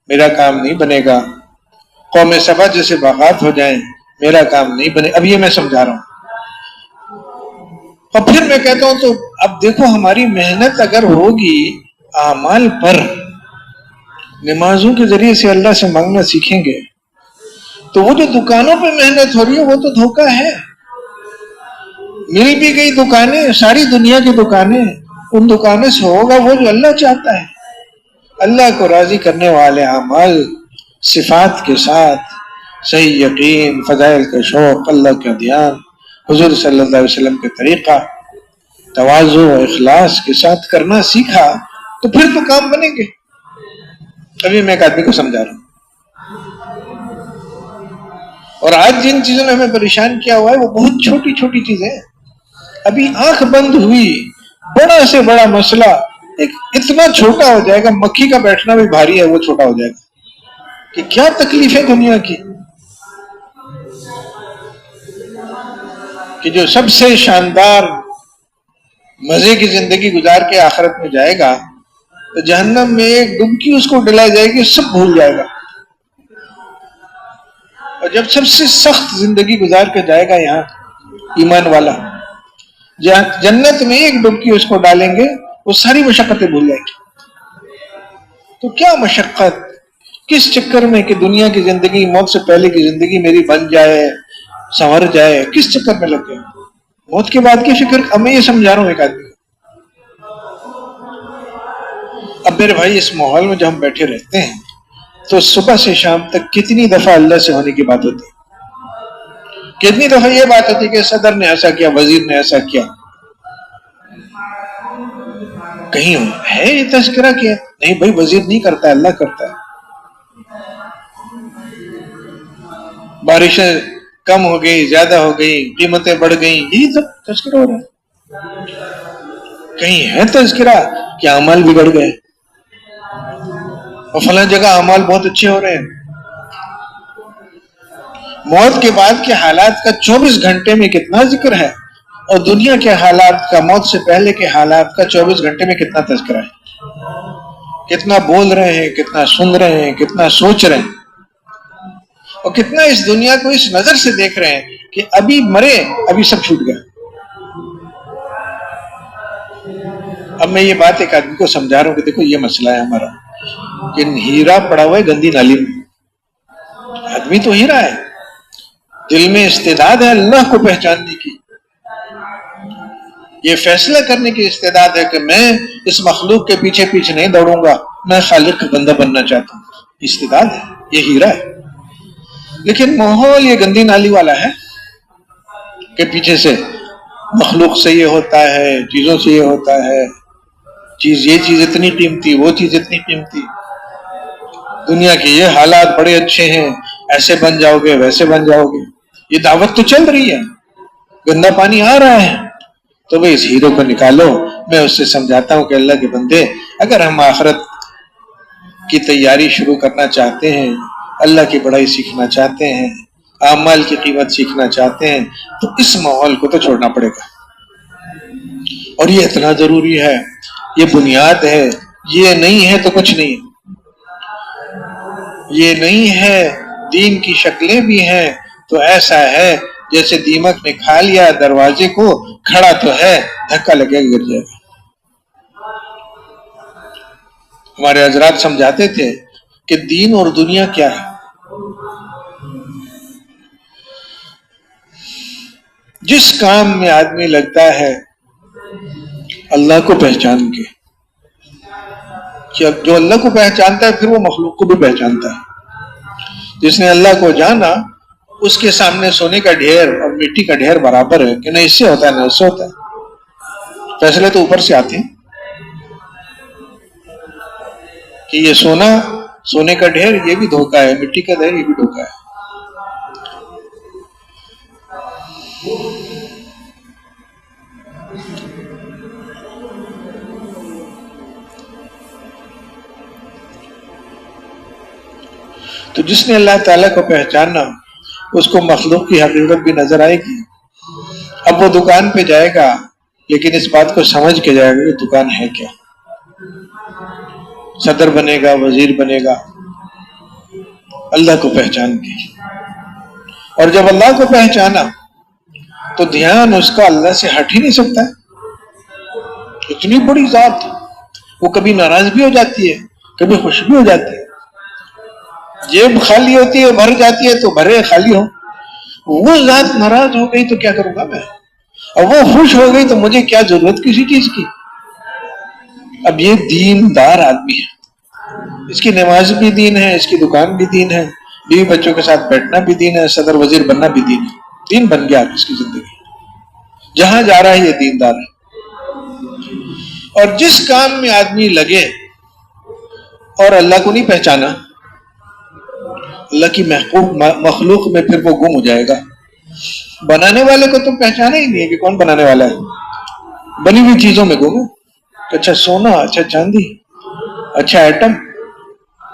میرا کام نہیں بنے گا، قوم سبا جیسے باغات ہو جائیں میرا کام نہیں بنے۔ اب یہ میں سمجھا رہا ہوں، اور پھر میں کہتا ہوں تو اب دیکھو ہماری محنت اگر ہوگی اعمال پر، نمازوں کے ذریعے سے اللہ سے مانگنا سیکھیں گے، تو وہ جو دکانوں پہ محنت ہو رہی ہے وہ تو دھوکہ ہے۔ مل بھی گئی دکانیں، ساری دنیا کی دکانیں، ان دکانوں سے ہوگا وہ جو اللہ چاہتا ہے، اللہ کو راضی کرنے والے اعمال، صفات کے ساتھ، صحیح یقین، فضائل کا شوق، اللہ کا دھیان، حضور صلی اللہ علیہ وسلم کا طریقہ، تواضع و اخلاص کے ساتھ کرنا سیکھا تو پھر تو کام بنیں گے۔ ابھی میں ایک آدمی کو سمجھا رہا ہوں، اور آج جن چیزوں نے ہمیں پریشان کیا ہوا ہے وہ بہت چھوٹی چھوٹی چیزیں ہیں۔ ابھی آنکھ بند ہوئی، بڑا سے بڑا مسئلہ ایک اتنا چھوٹا ہو جائے گا، مکھی کا بیٹھنا بھی بھاری ہے وہ چھوٹا ہو جائے گا کہ کیا تکلیف ہے دنیا کی، کہ جو سب سے شاندار مزے کی زندگی گزار کے آخرت میں جائے گا تو جہنم میں ایک ڈبکی اس کو ڈلائی جائے گی، سب بھول جائے گا، اور جب سب سے سخت زندگی گزار کے جائے گا یہاں ایمان والا، جنت میں ایک ڈبکی اس کو ڈالیں گے وہ ساری مشقتیں بھول جائیں گی۔ تو کیا مشقت، کس چکر میں کہ دنیا کی زندگی، موت سے پہلے کی زندگی میری بن جائے، سنور جائے، کس چکر میں لگ گئے؟ موت کے بعد کی فکر، اب میں یہ سمجھا رہا ہوں ایک آدمی۔ اب میرے بھائی اس ماحول میں جب ہم بیٹھے رہتے ہیں تو صبح سے شام تک کتنی دفعہ اللہ سے ہونے کی بات ہوتی ہے، کتنی دفعہ یہ بات ہوتی ہے کہ صدر نے ایسا کیا، وزیر نے ایسا کیا، کہیں ہے یہ تذکرہ کیا؟ نہیں بھائی، وزیر نہیں کرتا ہے، اللہ کرتا ہے۔ بارشیں کم ہو گئی، زیادہ ہو گئی، قیمتیں بڑھ گئیں، یہی سب تذکرہ ہو رہا ہے۔ کہیں ہے تذکرہ کہ اعمال بگڑ گئے اور فلاں جگہ اعمال بہت اچھے ہو رہے ہیں؟ موت کے بعد کے حالات کا 24 گھنٹے میں کتنا ذکر ہے، اور دنیا کے حالات کا، موت سے پہلے کے حالات کا 24 گھنٹے میں کتنا تذکرہ ہے؟ کتنا بول رہے ہیں، کتنا سن رہے ہیں، کتنا سوچ رہے ہیں، اور کتنا اس دنیا کو اس نظر سے دیکھ رہے ہیں کہ ابھی مرے ابھی سب چھوٹ گیا۔ اب میں یہ بات ایک آدمی کو سمجھا رہا ہوں کہ دیکھو یہ مسئلہ ہے ہمارا کہ ہیرا پڑا ہوا ہے گندی نالی میں، آدمی تو ہیرا ہے، دل میں استعداد ہے اللہ کو پہچاننے کی، یہ فیصلہ کرنے کی استعداد ہے کہ میں اس مخلوق کے پیچھے پیچھے نہیں دوڑوں گا، میں خالق کا بندہ بننا چاہتا ہوں، استعداد ہے، یہ ہیرا ہے۔ لیکن ماحول یہ گندی نالی والا ہے کہ پیچھے سے مخلوق سے یہ ہوتا ہے، چیزوں سے یہ ہوتا ہے، یہ چیز اتنی قیمتی، وہ چیز اتنی قیمتی، دنیا کے یہ حالات بڑے اچھے ہیں، ایسے بن جاؤ گے ویسے بن جاؤ گے، یہ دعوت تو چل رہی ہے، گندا پانی آ رہا ہے، تو بھئی اس ہیرو کو نکالو۔ میں اس سے سمجھاتا ہوں کہ اللہ کے بندے، اگر ہم آخرت کی تیاری شروع کرنا چاہتے ہیں، اللہ کی بڑائی سیکھنا چاہتے ہیں، اعمال کی قیمت سیکھنا چاہتے ہیں، تو اس ماحول کو تو چھوڑنا پڑے گا، اور یہ اتنا ضروری ہے، یہ بنیاد ہے، یہ نہیں ہے تو کچھ نہیں، یہ نہیں ہے، دین کی شکلیں بھی ہیں تو ایسا ہے جیسے دیمک نے کھا لیا دروازے کو، کھڑا تو ہے، دھکا لگے گر جائے گا۔ ہمارے حضرات سمجھاتے تھے کہ دین اور دنیا کیا ہے؟ جس کام میں آدمی لگتا ہے اللہ کو پہچان کے، کہ جو اللہ کو پہچانتا ہے پھر وہ مخلوق کو بھی پہچانتا ہے۔ جس نے اللہ کو جانا، اس کے سامنے سونے کا ڈھیر اور مٹی کا ڈھیر برابر ہے کہ نہ اس سے ہوتا ہے نہ اس سے ہوتا ہے، فیصلے تو اوپر سے آتے ہیں کہ یہ سونے کا ڈھیر یہ بھی دھوکہ ہے، مٹی کا ڈھیر یہ بھی دھوکہ ہے۔ تو جس نے اللہ تعالیٰ کو پہچانا، اس کو مخلوق کی حقیقت بھی نظر آئے گی۔ اب وہ دکان پہ جائے گا لیکن اس بات کو سمجھ کے جائے گا کہ دکان ہے کیا، صدر بنے گا، وزیر بنے گا، اللہ کو پہچان کے۔ اور جب اللہ کو پہچانا تو دھیان اس کا اللہ سے ہٹ ہی نہیں سکتا ہے، اتنی بڑی ذات، وہ کبھی ناراض بھی ہو جاتی ہے، کبھی خوش بھی ہو جاتی ہے، جیب خالی ہوتی ہے بھر جاتی ہے تو بھرے خالی ہو، وہ ذات ناراض ہو گئی تو کیا کروں گا میں، اور وہ خوش ہو گئی تو مجھے کیا ضرورت کسی چیز کی۔ اب یہ دیندار آدمی ہے، اس کی نماز بھی دین ہے، اس کی دکان بھی دین ہے، بیوی بچوں کے ساتھ بیٹھنا بھی دین ہے، صدر وزیر بننا بھی دین ہے، دین بن گیا اس کی زندگی، جہاں جا رہا ہے یہ دیندار ہے۔ اور جس کام میں آدمی لگے اور اللہ کو نہیں پہچانا، اللہ کی محبوب مخلوق میں، پھر وہ گم ہو جائے گا۔ بنانے والے کو تو پہچانا ہی نہیں ہے کہ کون بنانے والا ہے، بنی ہوئی چیزوں میں گم ہے، اچھا سونا، اچھا چاندی، اچھا ایٹم،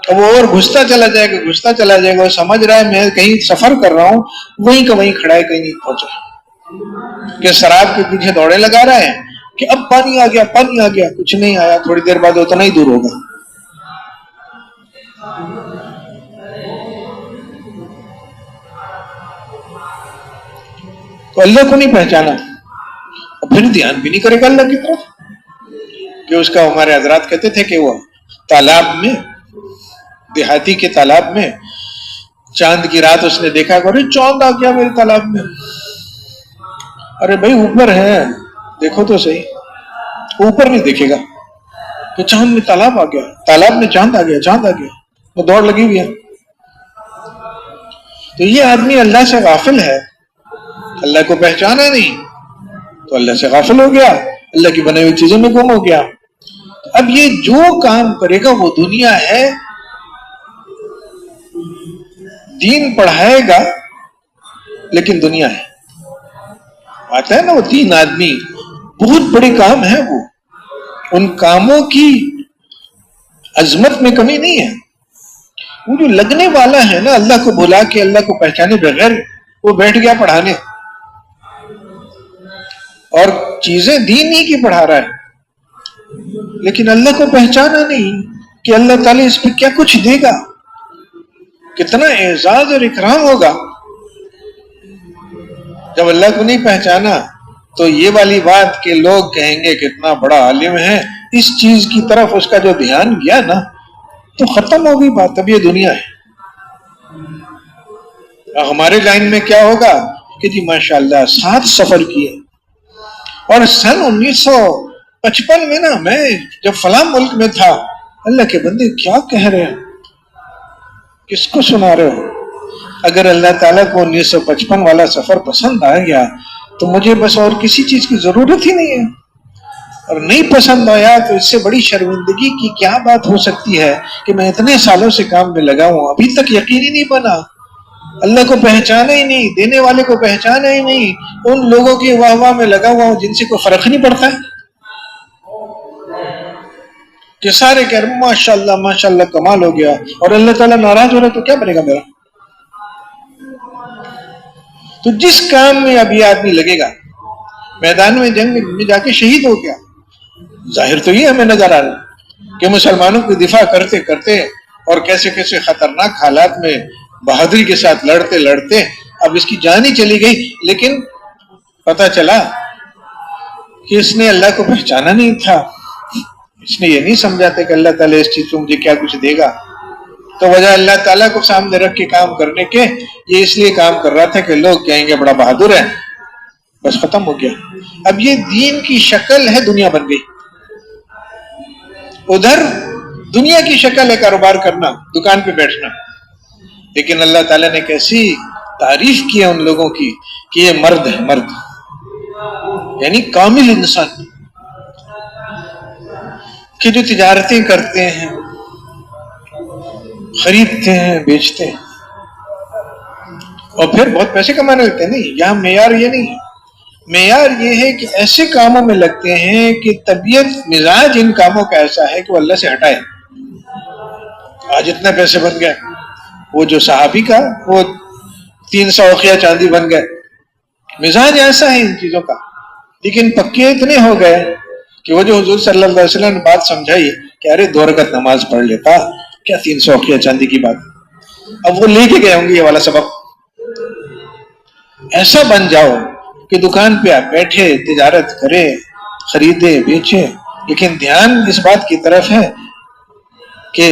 اب وہ اور گھستا چلا جائے گا، گھستا چلا جائے گا، وہ سمجھ رہا ہے میں کہیں سفر کر رہا ہوں، وہیں کا وہیں کھڑا ہے، کہیں نہیں پہنچا، کہ شراب کے پیچھے دوڑے لگا رہا ہے کہ اب پانی آ گیا، پانی آ گیا، کچھ نہیں آیا، تھوڑی دیر بعد اتنا ہی دور ہوگا۔ تو اللہ کو نہیں پہچانا، اور پھر دھیان بھی نہیں کرے گا اللہ کی طرف، کہ اس کا، ہمارے حضرات کہتے تھے کہ وہ تالاب میں، دیہاتی کے تالاب میں، چاند کی رات اس نے دیکھا کہ ارے چاند آ گیا میرے تالاب میں، ارے بھائی اوپر ہے دیکھو تو صحیح، اوپر نہیں دیکھے گا کہ چاند میں تالاب آ گیا، تالاب میں چاند آ گیا، چاند آ گیا، وہ دوڑ لگی ہوئی ہے۔ تو یہ آدمی اللہ سے غافل ہے، اللہ کو پہچانا نہیں تو اللہ سے غافل ہو گیا، اللہ کی بنائی ہوئی چیزوں میں گم ہو گیا۔ اب یہ جو کام کرے گا وہ دنیا ہے، دین پڑھائے گا لیکن دنیا ہے، آتا ہے نا وہ تین آدمی، بہت بڑے کام ہے وہ، ان کاموں کی عظمت میں کمی نہیں ہے، وہ جو لگنے والا ہے نا اللہ کو بلا کے، اللہ کو پہچانے بغیر، وہ بیٹھ گیا پڑھانے، اور چیزیں دین ہی کی پڑھا رہا ہے، لیکن اللہ کو پہچانا نہیں کہ اللہ تعالیٰ اس پہ کیا کچھ دے گا، کتنا اعزاز اور اکرام ہوگا. جب اللہ کو نہیں پہچانا تو یہ والی بات کہ لوگ کہیں گے کتنا بڑا عالم ہے، اس چیز کی طرف اس کا جو دھیان گیا نا تو ختم ہوگی بات. اب یہ دنیا ہے. ہمارے لائن میں کیا ہوگا کہ جی ماشاءاللہ 7 سفر کیے، اور سن 1955 میں نا میں جب فلاں ملک میں تھا. اللہ کے بندے کیا کہہ رہے ہیں، کس کو سنا رہے ہو؟ اگر اللہ تعالیٰ کو 1955 والا سفر پسند آ گیا تو مجھے بس اور کسی چیز کی ضرورت ہی نہیں ہے. اور نہیں پسند آیا تو اس سے بڑی شرمندگی کی کیا بات ہو سکتی ہے کہ میں اتنے سالوں سے کام میں لگا ہوں، ابھی تک یقین ہی نہیں بنا، اللہ کو پہچانا ہی نہیں، دینے والے کو پہچانا ہی نہیں، ان لوگوں کی واہ واہ میں لگا ہوا ہوں جن سے کوئی فرق نہیں پڑتا ہے کہ سارے کہہ رہے ماشاء اللہ کمال ہو گیا، اور اللہ تعالیٰ ناراض ہو رہا تو کیا بنے گا میرا؟ تو جس کام میں اب یہ آدمی لگے گا، میدان میں جنگ میں جا کے شہید ہو گیا، ظاہر تو یہ ہمیں نظر آ رہا کہ مسلمانوں کی دفاع کرتے کرتے اور کیسے کیسے خطرناک حالات میں بہادری کے ساتھ لڑتے لڑتے اب اس کی جان ہی چلی گئی. لیکن پتا چلا کہ اس نے اللہ کو پہچانا نہیں تھا، اس نے یہ نہیں سمجھا تھا کہ اللہ تعالیٰ اس چیز کو مجھے کیا کچھ دے گا. تو وجہ اللہ تعالیٰ کو سامنے رکھ کے کام کرنے کے یہ اس لیے کام کر رہا تھا کہ لوگ کہیں گے بڑا بہادر ہے، بس ختم ہو گیا. اب یہ دین کی شکل ہے، دنیا بن گئی. ادھر دنیا کی شکل ہے کاروبار کرنا، دکان پہ بیٹھنا. لیکن اللہ تعالیٰ نے کیسی تعریف کی ہے ان لوگوں کی کہ یہ مرد ہے، مرد یعنی کامل انسان کہ جو تجارتیں کرتے ہیں، خریدتے ہیں، بیچتے ہیں اور پھر بہت پیسے کمانے لگتے ہیں. نہیں، یہاں معیار یہ نہیں ہے. معیار یہ ہے کہ ایسے کاموں میں لگتے ہیں کہ طبیعت مزاج ان کاموں کا ایسا ہے کہ وہ اللہ سے ہٹائے. آج اتنے پیسے بن گئے، وہ جو صحابی کا وہ 300 اوقیہ چاندی بن گئے. مزاج ایسا ہے ان چیزوں کا. لیکن پکے اتنے ہو گئے کہ وہ جو حضور صلی اللہ علیہ وسلم نے بات سمجھائی کہ ارے 2 رکعت نماز پڑھ لیتا، کیا 300 اوقیہ چاندی کی بات. اب وہ لے کے گئے ہوں گے یہ والا سبق. ایسا بن جاؤ کہ دکان پہ آپ بیٹھے، تجارت کرے، خریدے، بیچے، لیکن دھیان اس بات کی طرف ہے کہ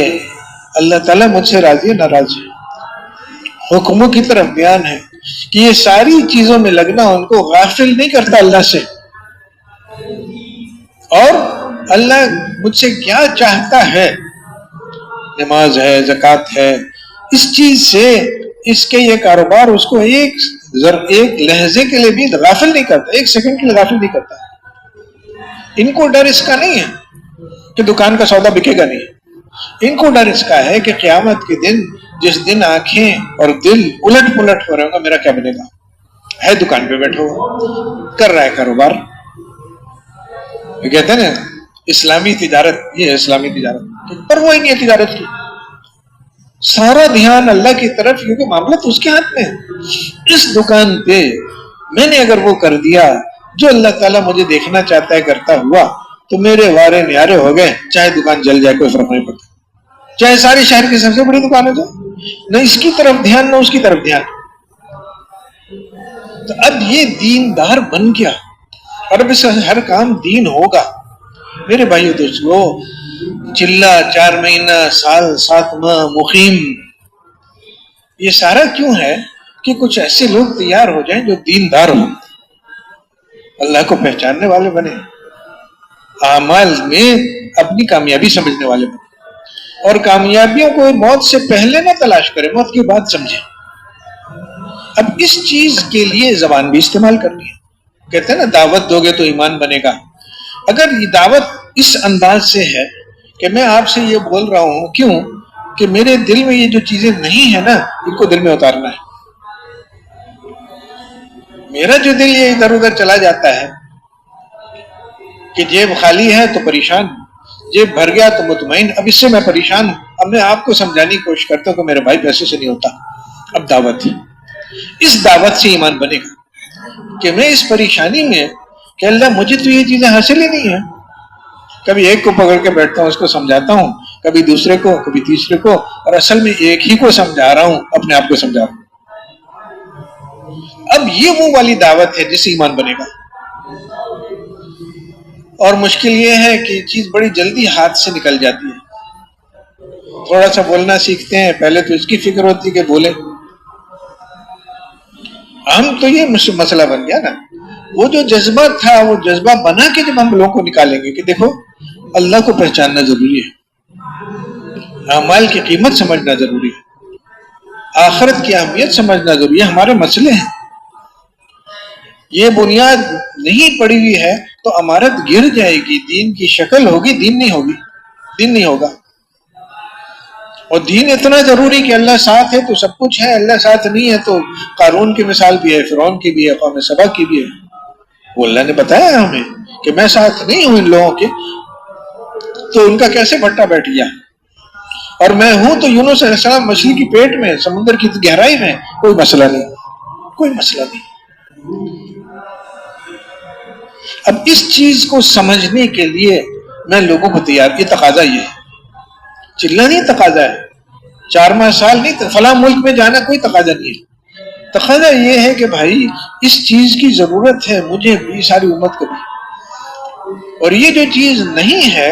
اللہ تعالیٰ مجھ سے راضی ہے ناراض ہے. حکموں کی طرف بیان ہے کہ یہ ساری چیزوں میں لگنا ان کو غافل نہیں کرتا اللہ سے، اور اللہ مجھ سے کیا چاہتا ہے، نماز ہے، زکوٰۃ ہے، اس چیز سے اس کے یہ کاروبار اس کو ایک لہجے کے لیے بھی غافل نہیں کرتا، 1 سیکنڈ کے لیے غافل نہیں کرتا. ان کو ڈر اس کا نہیں ہے کہ دکان کا سودا بکے گا نہیں. ان کو ڈر اس کا ہے کہ قیامت کے دن جس دن آنکھیں اور دل الٹ پلٹ ہو رہے ہوں گا، میرا کیا بنے گا؟ ہے دکان پہ بیٹھا ہوا، کر رہا ہے کاروبار. یہ کہتے ہیں نا اسلامی تجارت، یہ ہے اسلامی تجارت، پر وہ نہیں ہے تجارت کی. سارا دھیان اللہ کی طرف، کیونکہ معاملہ تو اس کے ہاتھ میں ہے. اس دکان پہ میں نے اگر وہ کر دیا جو اللہ تعالیٰ مجھے دیکھنا چاہتا ہے کرتا ہوا تو میرے وارے نیارے ہو گئے. چاہے دکان جل جائے کوئی فرق نہیں پڑتا، چاہے سارے شہر کی سب سے بڑی دکان ہو جائے، نہ اس کی طرف دھیان نہ اس کی طرف دھیان. تو اب یہ دیندار بن گیا اور اب اس کا ہر کام دین ہوگا. میرے بھائیو دوستو، چلہ 4 مہینہ، سال 7 ماہ، مقیم، یہ سارا کیوں ہے کہ کچھ ایسے لوگ تیار ہو جائیں جو دیندار ہوں، اللہ کو پہچاننے والے بنے، اعمال میں اپنی کامیابی سمجھنے والے بنے، اور کامیابیوں کو موت سے پہلے نہ تلاش کرے، موت کی بات سمجھے. اب اس چیز کے لیے زبان بھی استعمال کرنی ہے. کہتے ہیں نا دعوت دو گے تو ایمان بنے گا. اگر یہ دعوت اس انداز سے ہے کہ میں آپ سے یہ بول رہا ہوں، کیوں کہ میرے دل میں یہ جو چیزیں نہیں ہیں نا، ان کو دل میں اتارنا ہے. میرا جو دل یہ ادھر ادھر چلا جاتا ہے کہ جیب خالی ہے تو پریشان، جیب بھر گیا تو مطمئن، اب اس سے میں پریشان ہوں. اب میں آپ کو سمجھانے کی کوشش کرتا ہوں کہ میرے بھائی پیسے سے نہیں ہوتا. اب دعوت ہے، اس دعوت سے ایمان بنے گا کہ میں اس پریشانی میں کہ اللہ مجھے تو یہ چیزیں حاصل ہی نہیں ہے. کبھی ایک کو پکڑ کے بیٹھتا ہوں، اس کو سمجھاتا ہوں، کبھی دوسرے کو، کبھی تیسرے کو، اور اصل میں ایک ہی کو سمجھا رہا ہوں، اپنے آپ کو سمجھا رہا ہوں۔ اب یہ وہ والی دعوت ہے جس سے ایمان بنے گا۔ اور مشکل یہ ہے کہ یہ چیز بڑی جلدی ہاتھ سے نکل جاتی ہے۔ تھوڑا سا بولنا سیکھتے ہیں، پہلے تو اس کی فکر ہوتی کہ بولے، ہم تو یہ مسئلہ بن گیا نا۔ وہ جو جذبہ تھا، وہ جذبہ بنا کے جب ہم لوگوں کو نکالیں گے کہ دیکھو اللہ کو پہچاننا ضروری ہے، اعمال کی قیمت سمجھنا ضروری ہے، آخرت کی اہمیت سمجھنا ضروری ہے، ہمارے مسئلے ہیں، یہ بنیاد نہیں پڑی ہوئی ہے تو عمارت گر جائے گی، دین کی شکل ہوگی، دین نہیں ہوگی، دین نہیں ہوگا۔ اور دین اتنا ضروری کہ اللہ ساتھ ہے تو سب کچھ ہے، اللہ ساتھ نہیں ہے تو قارون کی مثال بھی ہے، فرعون کی بھی ہے، قوم سبا کی بھی ہے۔ وہ اللہ نے بتایا ہمیں کہ میں ساتھ نہیں ہوں ان لوگوں کے، تو ان کا کیسے بھٹا بیٹھ گیا، اور میں ہوں تو یونس علیہ السلام مچھلی کی پیٹ میں، سمندر کی گہرائی میں، کوئی مسئلہ نہیں، کوئی مسئلہ نہیں۔ اب اس چیز کو سمجھنے کے لیے میں لوگوں کو تیار، یہ تقاضا یہ ہے، چلنا نہیں تقاضا ہے، 4 ماہ سال نہیں، فلاں ملک میں جانا کوئی تقاضا نہیں ہے۔ تقاضا یہ ہے کہ بھائی اس چیز کی ضرورت ہے مجھے بھی، ساری امت کو بھی، اور یہ جو چیز نہیں ہے،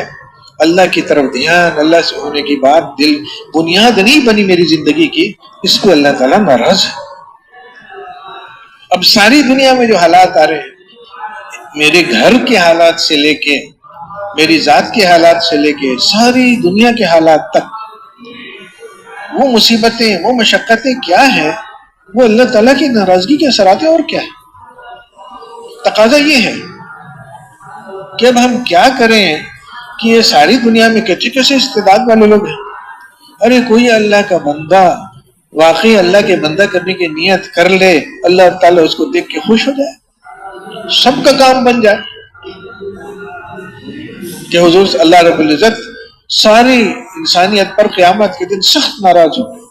اللہ کی طرف دھیان، اللہ سے ہونے کی بات، دل بنیاد نہیں بنی میری زندگی کی، اس کو اللہ تعالیٰ ناراض ہے۔ اب ساری دنیا میں جو حالات آ رہے ہیں، میرے گھر کے حالات سے لے کے، میری ذات کے حالات سے لے کے، ساری دنیا کے حالات تک، وہ مصیبتیں، وہ مشقتیں کیا ہیں؟ وہ اللہ تعالیٰ کی ناراضگی کے اثرات ہیں، اور کیا ہے؟ تقاضا یہ ہے کہ اب ہم کیا کریں کہ یہ ساری دنیا میں کیسے کیسے استعداد والے لوگ ہیں، ارے کوئی اللہ کا بندہ واقعی اللہ کے بندہ کرنے کی نیت کر لے، اللہ تعالیٰ اس کو دیکھ کے خوش ہو جائے، سب کا کام بن جائے کہ حضور اللہ رب العزت ساری انسانیت پر قیامت کے دن سخت ناراض ہوں گے،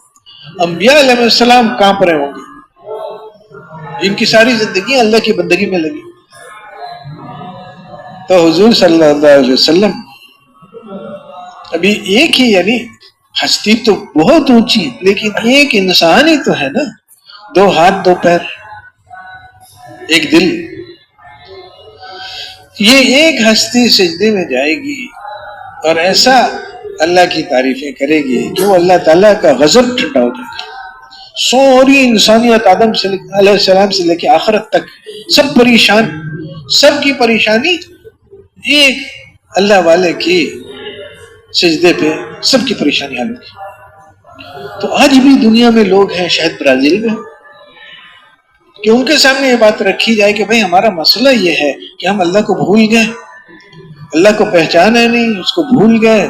انبیاء علیہ السلام کانپ رہے ہوں گے، جن کی ساری زندگی اللہ کی بندگی میں لگی، تو حضور صلی اللہ علیہ وسلم ابھی ایک ہی، یعنی ہستی تو بہت اونچی، لیکن ایک انسان ہی تو ہے نا، 2 ہاتھ 2 پیر، ایک دل، یہ ایک ہستی سجدے میں جائے گی اور ایسا اللہ کی تعریفیں کرے گی کہ وہ اللہ تعالیٰ کا غضب ٹھنڈا ہو جائے گا۔ سوری انسانیت آدم علیہ السلام سے لے کے آخرت تک سب پریشان، سب کی پریشانی ایک اللہ والے کی سجدے پہ سب کی پریشانی حل ہوگی۔ تو آج بھی دنیا میں لوگ ہیں، شاید برازیل میں، کہ ان کے سامنے یہ بات رکھی جائے کہ بھئی ہمارا مسئلہ یہ ہے کہ ہم اللہ کو بھول گئے، اللہ کو پہچانا نہیں، اس کو بھول گئے،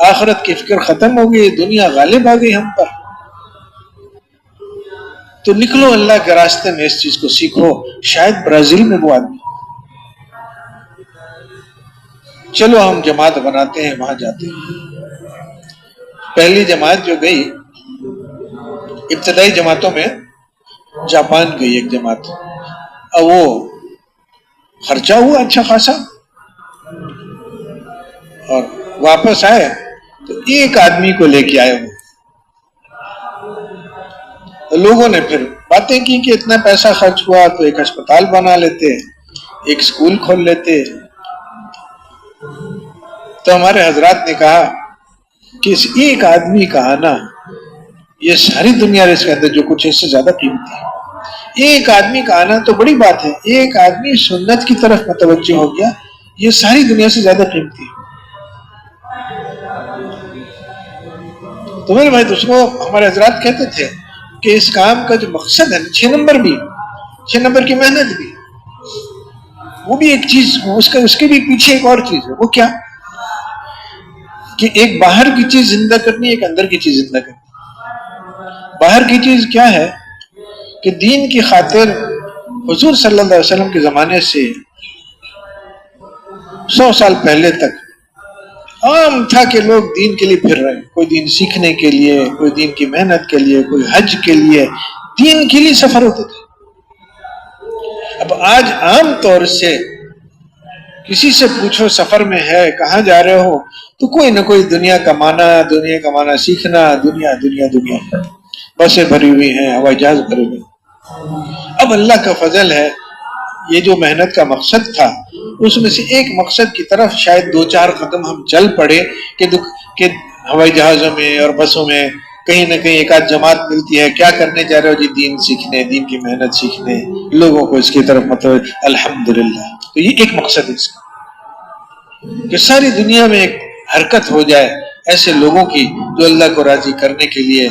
آخرت کی فکر ختم ہو گئی، دنیا غالب آ گئی ہم پر۔ تو نکلو اللہ کے راستے میں، اس چیز کو سیکھو۔ شاید برازیل میں وہ آدمی، چلو ہم جماعت بناتے ہیں، وہاں جاتے ہیں۔ پہلی جماعت جو گئی، ابتدائی جماعتوں میں جاپان گئی ایک جماعت، اور وہ خرچہ ہوا اچھا خاصا، اور واپس آئے تو ایک آدمی کو لے کے آئے وہ، تو لوگوں نے پھر باتیں کی کہ اتنا پیسہ خرچ ہوا تو ایک ہسپتال بنا لیتے، ایک اسکول کھول لیتے۔ تو ہمارے حضرات نے کہا کہ اس ایک آدمی کا آنا، یہ ساری دنیا اس کے اندر جو کچھ ہے اس سے زیادہ قیمتی ہے۔ ایک آدمی کا آنا تو بڑی بات ہے، ایک آدمی سنت کی طرف متوجہ ہو گیا، یہ ساری دنیا سے زیادہ قیمتی ہے۔ تو میرے بھائی دوستوں، ہمارے حضرات کہتے تھے کہ اس کام کا جو مقصد ہے، 6 نمبر بھی، 6 نمبر کی محنت بھی، وہ بھی ایک چیز، اس کے بھی پیچھے ایک اور چیز ہے۔ وہ کیا کہ ایک باہر کی چیز زندہ کرنی، ایک اندر کی چیز زندہ کرنی۔ باہر کی چیز کیا ہے کہ دین کی خاطر حضور صلی اللہ علیہ وسلم کے زمانے سے 100 سال پہلے تک عام تھا کہ لوگ دین کے لیے پھر رہے ہیں، کوئی دین سیکھنے کے لیے، کوئی دین کی محنت کے لیے، کوئی حج کے لیے، دین کے لیے سفر ہوتے تھے۔ اب آج عام طور سے کسی سے پوچھو سفر میں ہے کہاں جا رہے ہو تو کوئی نہ کوئی دنیا کمانا سیکھنا، دنیا دنیا دنیا، بسیں بھری ہوئی ہیں، ہوائی جہاز بھرے ہوئے ہیں۔ اب اللہ کا فضل ہے، یہ جو محنت کا مقصد تھا اس میں سے ایک مقصد کی طرف شاید 2-4 قدم ہم چل پڑے کہ ہوائی جہازوں میں اور بسوں میں کہیں نہ کہیں ایک آدھ جماعت ملتی ہے، کیا کرنے جا رہے ہو جی؟ دین سیکھنے، دین کی محنت سیکھنے، لوگوں کو اس کی طرف مطلب الحمدللہ۔ تو یہ ایک مقصد ہے اس کا کہ ساری دنیا میں ایک حرکت ہو جائے ایسے لوگوں کی جو اللہ کو راضی کرنے کے لیے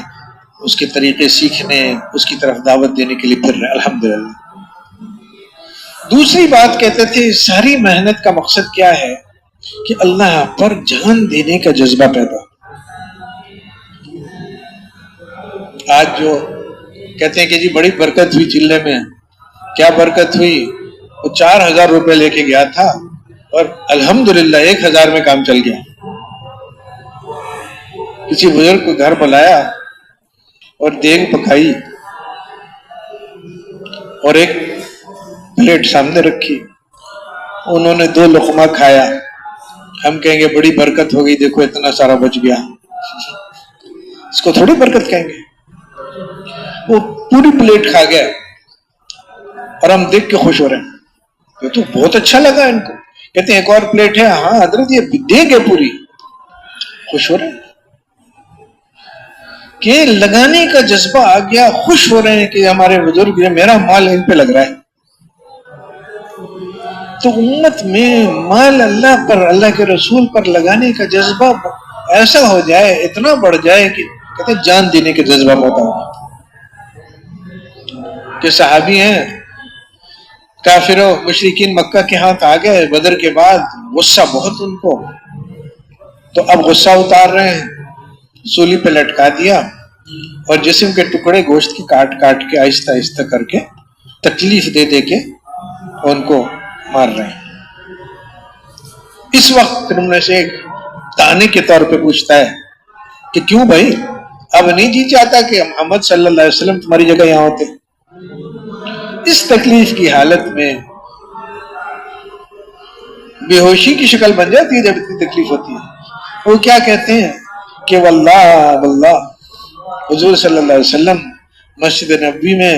اس کے طریقے سیکھنے، اس کی طرف دعوت دینے کے لیے پھر رہے، الحمدللہ۔ دوسری بات کہتے تھے ساری محنت کا مقصد کیا ہے کہ اللہ پر جان دینے کا جذبہ پیدا۔ آج جو کہتے ہیں کہ جی بڑی برکت ہوئی چلے میں، کیا برکت ہوئی؟ وہ 4000 روپے لے کے گیا تھا اور الحمدللہ 1000 میں کام چل گیا۔ کسی بزرگ کو گھر بلایا اور دیگ پکائی اور ایک پلیٹ سامنے رکھی، انہوں نے 2 لقمہ کھایا، ہم کہیں گے بڑی برکت ہو گئی، دیکھو اتنا سارا بچ گیا، اس کو تھوڑی برکت کہیں گے؟ وہ پوری پلیٹ کھا گیا اور ہم دیکھ کے خوش ہو رہے ہیں، یہ تو بہت اچھا لگا ان کو۔ کہتے ہیں ایک اور پلیٹ ہے، ہاں حضرت یہ دیگ ہے پوری، خوش ہو رہے ہیں کہ لگانے کا جذبہ آ گیا، خوش ہو رہے ہیں کہ ہمارے بزرگ میرا مال ان پہ لگ رہا ہے۔ تو امت میں مال اللہ پر، اللہ کے رسول پر لگانے کا جذبہ ایسا ہو جائے، اتنا بڑھ جائے کہ کہتے ہیں جان دینے کے جذبہ ہوتا ہے کہ صحابی ہیں، کافروں مشرکین مکہ کے ہاتھ آ گئے بدر کے بعد، غصہ بہت ان کو، تو اب غصہ اتار رہے ہیں، سولی پہ لٹکا دیا اور جسم کے ٹکڑے گوشت کے کاٹ کاٹ کے آہستہ آہستہ کر کے تکلیف دے دے کے ان کو مار رہے ہیں۔ اس وقت پھر ان میں سے ایک تانے کے طور پہ پوچھتا ہے کہ کیوں بھائی، اب نہیں جی چاہتا کہ محمد صلی اللہ علیہ وسلم تمہاری جگہ یہاں ہوتے؟ اس تکلیف کی حالت میں بے ہوشی کی شکل بن جاتی ہے جب اتنی تکلیف ہوتی ہے۔ وہ کیا کہتے ہیں کہ واللہ واللہ حضور صلی اللہ علیہ وسلم مسجد نبوی میں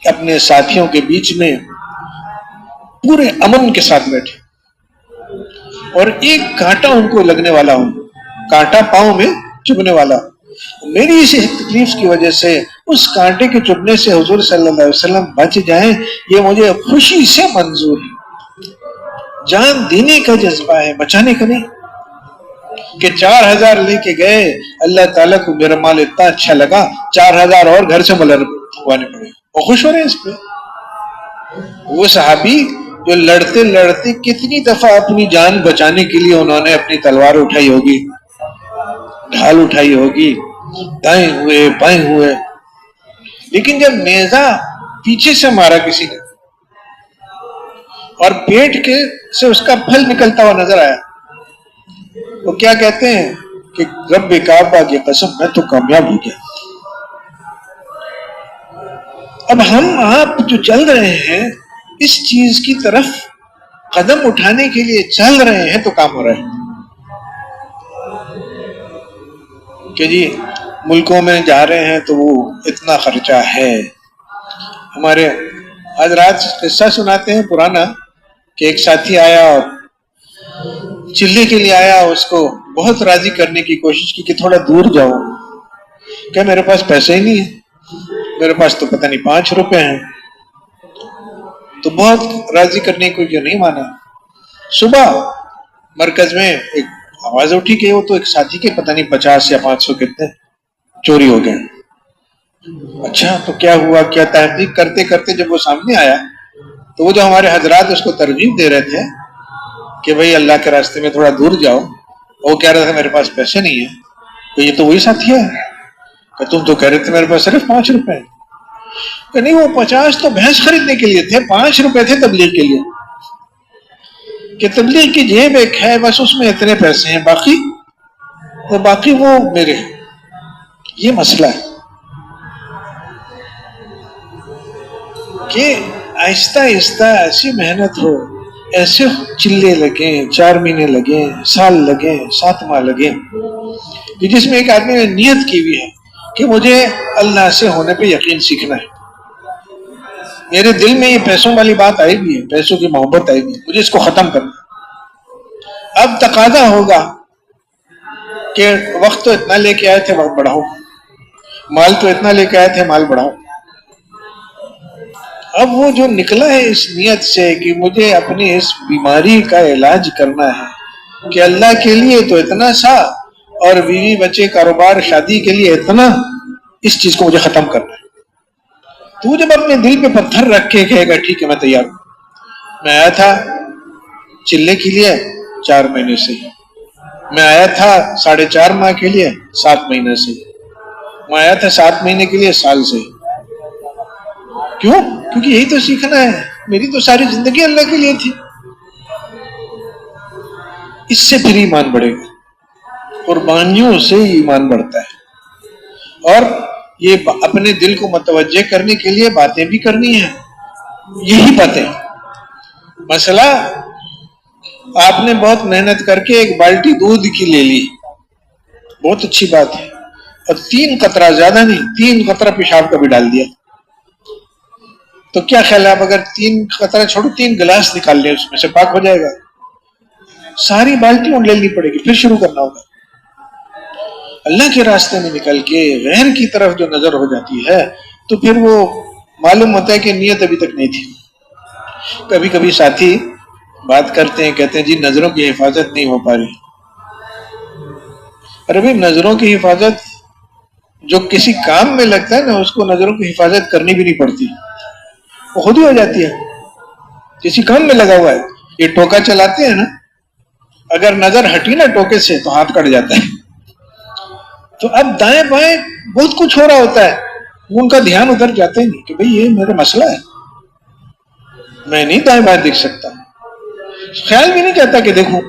اپنے ساتھیوں کے بیچ میں پورے امن کے ساتھ بیٹھے اور ایک کانٹا ان کو لگنے والا ہوں، کانٹا پاؤں میں چبھنے والا، میری اس تکلیف کی وجہ سے اس کانٹے کے چبھنے سے حضور صلی اللہ علیہ وسلم بچ جائیں، یہ مجھے خوشی سے منظور ہے۔ جان دینے کا جذبہ ہے، بچانے کا نہیں کہ 4000 لے کے گئے، اللہ تعالیٰ کو میرا مال اتنا اچھا لگا 4000 اور گھر سے منگوانے پڑے، وہ خوش ہو رہے ہیں اس پہ۔ وہ صحابی جو لڑتے لڑتے کتنی دفعہ اپنی جان بچانے کے لیے انہوں نے اپنی تلوار اٹھائی ہوگی، ڈھال اٹھائی ہوگی، دائیں ہوئے بائیں ہوئے، لیکن جب نیزہ پیچھے سے مارا کسی نے اور پیٹ کے سے اس کا پھل نکلتا ہوا نظر آیا، وہ کیا کہتے ہیں کہ رب کعبہ کی قسم میں تو کامیاب ہو گیا۔ اب ہم آپ جو چل رہے ہیں اس چیز کی طرف قدم اٹھانے کے لیے چل رہے ہیں تو کام ہو رہا ہے کہ جی ملکوں میں جا رہے ہیں تو وہ اتنا خرچہ ہے۔ ہمارے حضرات قصہ سناتے ہیں پرانا کہ ایک ساتھی آیا اور چلے کے لیے آیا، اس کو بہت راضی کرنے کی کوشش کی کہ تھوڑا دور جاؤ، کہ میرے پاس پیسے ہی نہیں ہے، میرے پاس تو پتہ نہیں 5 روپے ہیں، تو بہت راضی کرنے کو جو نہیں مانا۔ صبح مرکز میں ایک آواز اٹھی کہ وہ تو ایک ساتھی کے پتہ نہیں 50 یا 500 کتنے چوری ہو گئے۔ اچھا تو کیا ہوا؟ کیا تحقیق کرتے کرتے جب وہ سامنے آیا تو وہ جو ہمارے حضرات اس کو ترغیب دے رہے تھے کہ بھئی اللہ کے راستے میں تھوڑا دور جاؤ، وہ کہہ رہا تھا میرے پاس پیسے نہیں ہیں، تو یہ تو وہی ساتھی ہے کہ تم تو کہہ رہے تھے میرے پاس صرف 5 روپے ہیں، کہ نہیں وہ 50 تو بھینس خریدنے کے لیے تھے، 5 روپے تھے تبلیغ کے لیے، کہ تبلیغ کی جیب ایک ہے بس اس میں اتنے پیسے ہیں، باقی وہ میرے ہیں۔ یہ مسئلہ ہے کہ آہستہ آہستہ ایسی محنت ہو، ایسے چلے لگیں، 4 مہینے لگیں، سال لگیں، 7 ماہ لگیں، کہ جس میں ایک آدمی نے نیت کی ہوئی ہے کہ مجھے اللہ سے ہونے پہ یقین سیکھنا ہے، میرے دل میں یہ پیسوں والی بات آئی بھی ہے، پیسوں کی محبت آئی بھی ہے، مجھے اس کو ختم کرنا ہے۔ اب تقاضا ہوگا کہ وقت تو اتنا لے کے آئے تھے، وقت بڑھاؤ، مال تو اتنا لے کے آئے تھے، مال بڑھاؤ۔ اب وہ جو نکلا ہے اس نیت سے کہ مجھے اپنی اس بیماری کا علاج کرنا ہے، کہ اللہ کے لیے تو اتنا سا، اور بیوی بچے کاروبار شادی کے لیے اتنا، اس چیز کو مجھے ختم کرنا ہے۔ تو جب اپنے دل پہ پتھر رکھ کے کہے گا ٹھیک ہے میں تیار ہوں، میں آیا تھا چلے کے لیے 4 مہینے سے، میں آیا تھا 4.5 ماہ کے لیے 7 مہینے سے، میں آیا تھا 7 مہینے کے لیے سال سے۔ کیوں؟ کیونکہ یہی تو سیکھنا ہے، میری تو ساری زندگی اللہ کے لیے تھی۔ اس سے پھر ایمان بڑھے گا، قربانیوں سے ایمان بڑھتا ہے۔ اور یہ اپنے دل کو متوجہ کرنے کے لیے باتیں بھی کرنی ہیں، یہی باتیں۔ مسئلہ آپ نے بہت محنت کر کے ایک بالٹی دودھ کی لے لی، بہت اچھی بات ہے، اور 3 قطرہ، زیادہ نہیں، 3 قطرہ پیشاب کا بھی ڈال دیا، تو کیا خیال ہے آپ اگر 3 قطرہ چھوڑو، 3 گلاس نکال لیں اس میں سے، پاک ہو جائے گا؟ ساری بالٹی لے لینی پڑے گی، پھر شروع کرنا ہوگا۔ اللہ کے راستے میں نکل کے غیر کی طرف جو نظر ہو جاتی ہے تو پھر وہ معلوم ہوتا ہے کہ نیت ابھی تک نہیں تھی۔ کبھی کبھی ساتھی بات کرتے ہیں، کہتے ہیں جی نظروں کی حفاظت نہیں ہو پا رہی۔ ارے بھائی نظروں کی حفاظت جو کسی کام میں لگتا ہے نا، اس کو نظروں کی حفاظت کرنی بھی نہیں پڑتی، وہ خود ہی ہو جاتی ہے۔ کسی کام میں لگا ہوا ہے، یہ ٹوکا چلاتے ہیں نا، اگر نظر ہٹی نا ٹوکے سے تو ہاتھ کٹ جاتا ہے۔ تو اب دائیں بائیں بہت کچھ ہو رہا ہوتا ہے، وہ ان کا دھیان ادھر جاتے ہی نہیں کہ بھئی یہ میرا مسئلہ ہے، میں نہیں دائیں بائیں دیکھ سکتا، خیال بھی نہیں چاہتا کہ دیکھوں،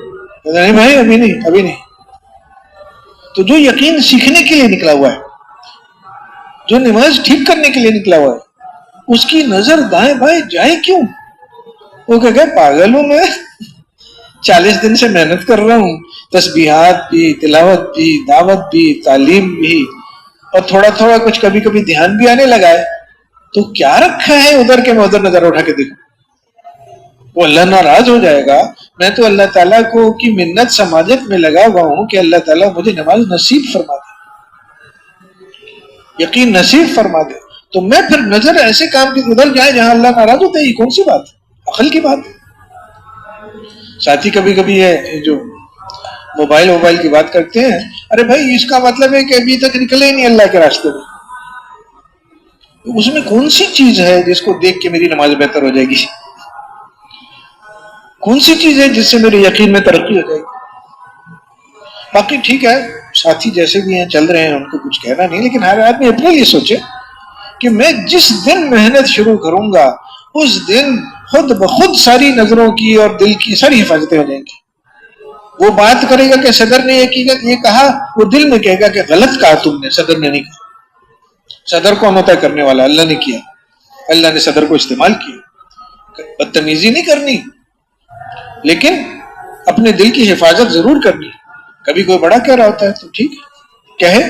نہیں بھائی ابھی نہیں، ابھی نہیں۔ تو جو یقین سیکھنے کے لیے نکلا ہوا ہے، جو نماز ٹھیک کرنے کے لیے نکلا ہوا ہے، اس کی نظر دائیں بائیں جائے کیوں؟ وہ کہ پاگل ہوں میں، 40 دن سے محنت کر رہا ہوں، تسبیحات بھی، تلاوت بھی، دعوت بھی، تعلیم بھی، اور تھوڑا تھوڑا کچھ کبھی کبھی دھیان بھی آنے لگا ہے، تو کیا رکھا ہے ادھر کے میں ادھر نظر اٹھا کے دیکھوں؟ وہ اللہ ناراض ہو جائے گا۔ میں تو اللہ تعالیٰ کو کی منت سماجت میں لگا ہوا ہوں کہ اللہ تعالیٰ مجھے نماز نصیب فرما دے، یقین نصیب فرما دے، تو میں پھر نظر ایسے کام کی ادھر جائے جہاں اللہ ناراض ہوتا ہے، یہ کون سی بات ہے؟ عقل کی بات ہے۔ ساتھی کبھی کبھی ہے جو موبائل کی بات کرتے ہیں، ارے بھائی اس کا مطلب ہے کہ ابھی تک نکلے ہی نہیں اللہ کے راستے میں، اس میں کون سی چیز ہے جس کو دیکھ کے میری نماز بہتر ہو جائے گی؟ کون سی چیز ہے جس سے میرے یقین میں ترقی ہو جائے گی؟ باقی ٹھیک ہے، ساتھی جیسے بھی ہیں چل رہے ہیں، ان کو کچھ کہنا نہیں، لیکن ہر آدمی اپنے لیے سوچے کہ میں جس دن محنت شروع کروں گا اس دن خود بخود ساری نظروں کی اور دل کی ساری حفاظتیں ہو جائیں گی۔ وہ بات کرے گا کہ صدر نے یہ کہا، وہ دل میں کہے گا کہ غلط کہا تم نے، صدر نے نہیں کہا، صدر کون ہوتا ہے کرنے والا؟ اللہ نے کیا، اللہ نے صدر کو استعمال کیا۔ بدتمیزی نہیں کرنی، لیکن اپنے دل کی حفاظت ضرور کرنی۔ کبھی کوئی بڑا کہہ رہا ہوتا ہے تو ٹھیک ہے کہے،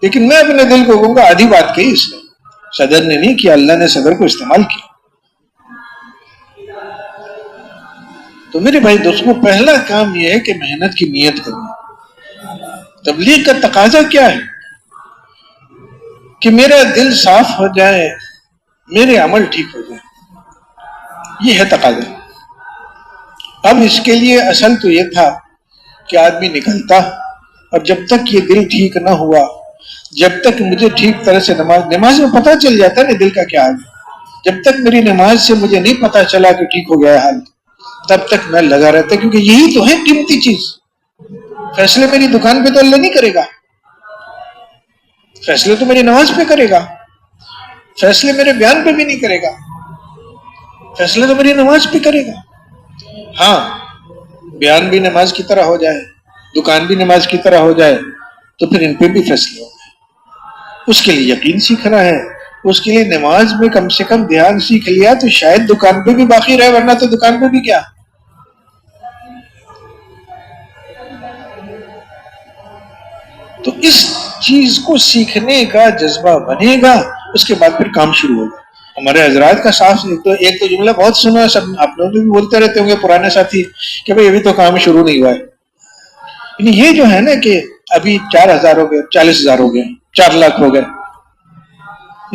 لیکن میں اپنے دل کو کہوں گا آدھی بات کہی اس نے، صدر نے نہیں کیا، اللہ نے صدر کو استعمال کیا۔ تو میرے بھائی دوستوں، پہلا کام یہ ہے کہ محنت کی نیت کرنا۔ تبلیغ کا تقاضا کیا ہے؟ کہ میرا دل صاف ہو جائے، میرے عمل ٹھیک ہو جائے، یہ ہے تقاضا۔ اب اس کے لیے اصل تو یہ تھا کہ آدمی نکلتا، اور جب تک یہ دل ٹھیک نہ ہوا، جب تک مجھے ٹھیک طرح سے نماز میں پتہ چل جاتا ہے نا دل کا کیا حال ہے، جب تک میری نماز سے مجھے نہیں پتہ چلا کہ ٹھیک ہو گیا حال، تب تک میں لگا رہتا، کیونکہ یہی تو ہے قیمتی چیز۔ فیصلے میری دکان پہ تو اللہ نہیں کرے گا، فیصلے تو میری نماز پہ کرے گا، فیصلے میرے بیان پہ بھی نہیں کرے گا، فیصلے تو میری نماز پہ کرے گا۔ ہاں بیان بھی نماز کی طرح ہو جائے، دکان بھی نماز کی طرح ہو جائے، تو پھر ان پہ بھی فیصلے ہو جائے۔ اس کے لیے یقین سیکھنا ہے، اس کے لیے نماز میں کم سے کم دھیان سیکھ لیا تو شاید دکان پہ بھی باقی رہے، ورنہ تو دکان پہ بھی کیا۔ تو اس چیز کو سیکھنے کا جذبہ بنے گا، اس کے بعد پھر کام شروع ہوگا۔ ہمارے حضرات کا صاف ایک تو جملہ بہت سنا، سب آپ لوگ بھی بولتے رہتے ہوں گے پرانے ساتھی کہ بھئی ابھی تو کام شروع نہیں ہوا ہے۔ یعنی یہ جو ہے نا کہ ابھی 4,000 ہو گئے، 40,000 ہو گئے، 4 لاکھ ہو گئے،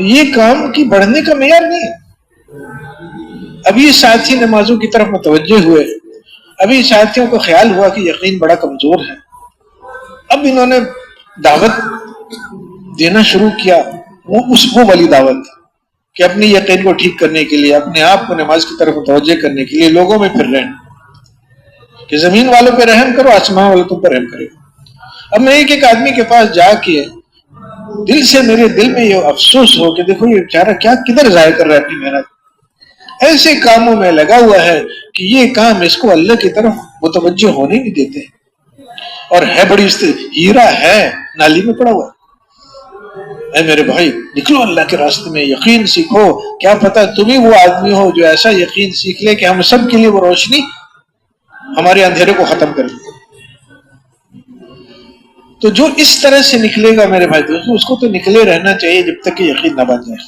یہ کام کی بڑھنے کا معیار نہیں ہے۔ ابھی ساتھی نمازوں کی طرف متوجہ ہوئے، ابھی ساتھیوں کو خیال ہوا کہ یقین بڑا کمزور ہے، اب انہوں نے دعوت دینا شروع کیا، وہ والی دعوت کہ اپنی یقین کو ٹھیک کرنے کے لیے، اپنے آپ کو نماز کی طرف متوجہ کرنے کے لیے لوگوں میں پھر رہے ہیں کہ زمین والوں پہ رحم کرو، آسمان والوں تم پر رحم کرے گا۔ اب میں ایک آدمی کے پاس جا کے دل سے میرے دل میں یہ افسوس ہو کہ دیکھو یہ بیچارہ کیا کدھر ضائع کر رہا ہے اپنی محنت، ایسے کاموں میں لگا ہوا ہے کہ یہ کام اس کو اللہ کی طرف متوجہ ہونے نہیں دیتے، اور ہے بڑی ہیرا ہے نالی میں پڑا ہوا۔ اے میرے بھائی نکلو اللہ کے راستے میں، یقین سیکھو، کیا پتا تم ہی وہ آدمی ہو جو ایسا یقین سیکھ لے کہ ہم سب کے لیے وہ روشنی ہمارے اندھیرے کو ختم کر دے۔ تو جو اس طرح سے نکلے گا میرے بھائی دوستو، اس کو تو نکلے رہنا چاہیے جب تک کہ یقین نہ بن جائے۔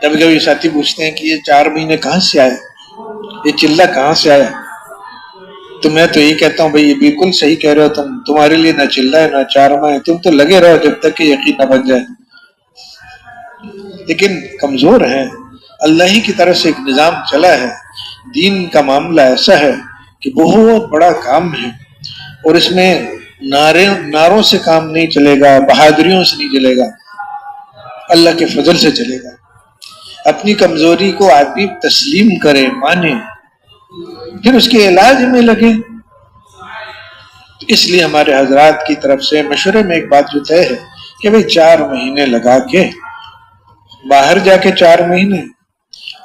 کبھی کبھی ساتھی پوچھتے ہیں کہ یہ 4 مہینے کہاں سے آئے، یہ چلہ کہاں سے آیا، تو میں تو یہی کہتا ہوں بھائی یہ بالکل صحیح کہہ رہے ہو تم، تمہارے لیے نہ چل رہا ہے نہ 4 ماہ ہے، تم تو لگے رہو جب تک کہ یقین نہ بن جائے۔ لیکن کمزور ہیں، اللہ ہی کی طرف سے ایک نظام چلا ہے، دین کا معاملہ ایسا ہے کہ بہت بڑا کام ہے، اور اس میں نعروں سے کام نہیں چلے گا، بہادریوں سے نہیں چلے گا، اللہ کے فضل سے چلے گا۔ اپنی کمزوری کو آدمی تسلیم کرے، مانے، پھر اس کے علاج میں لگے۔ اس لیے ہمارے حضرات کی طرف سے مشورے میں ایک بات جو طے ہے کہ بھئی 4 مہینے لگا کے باہر جا کے 4 مہینے،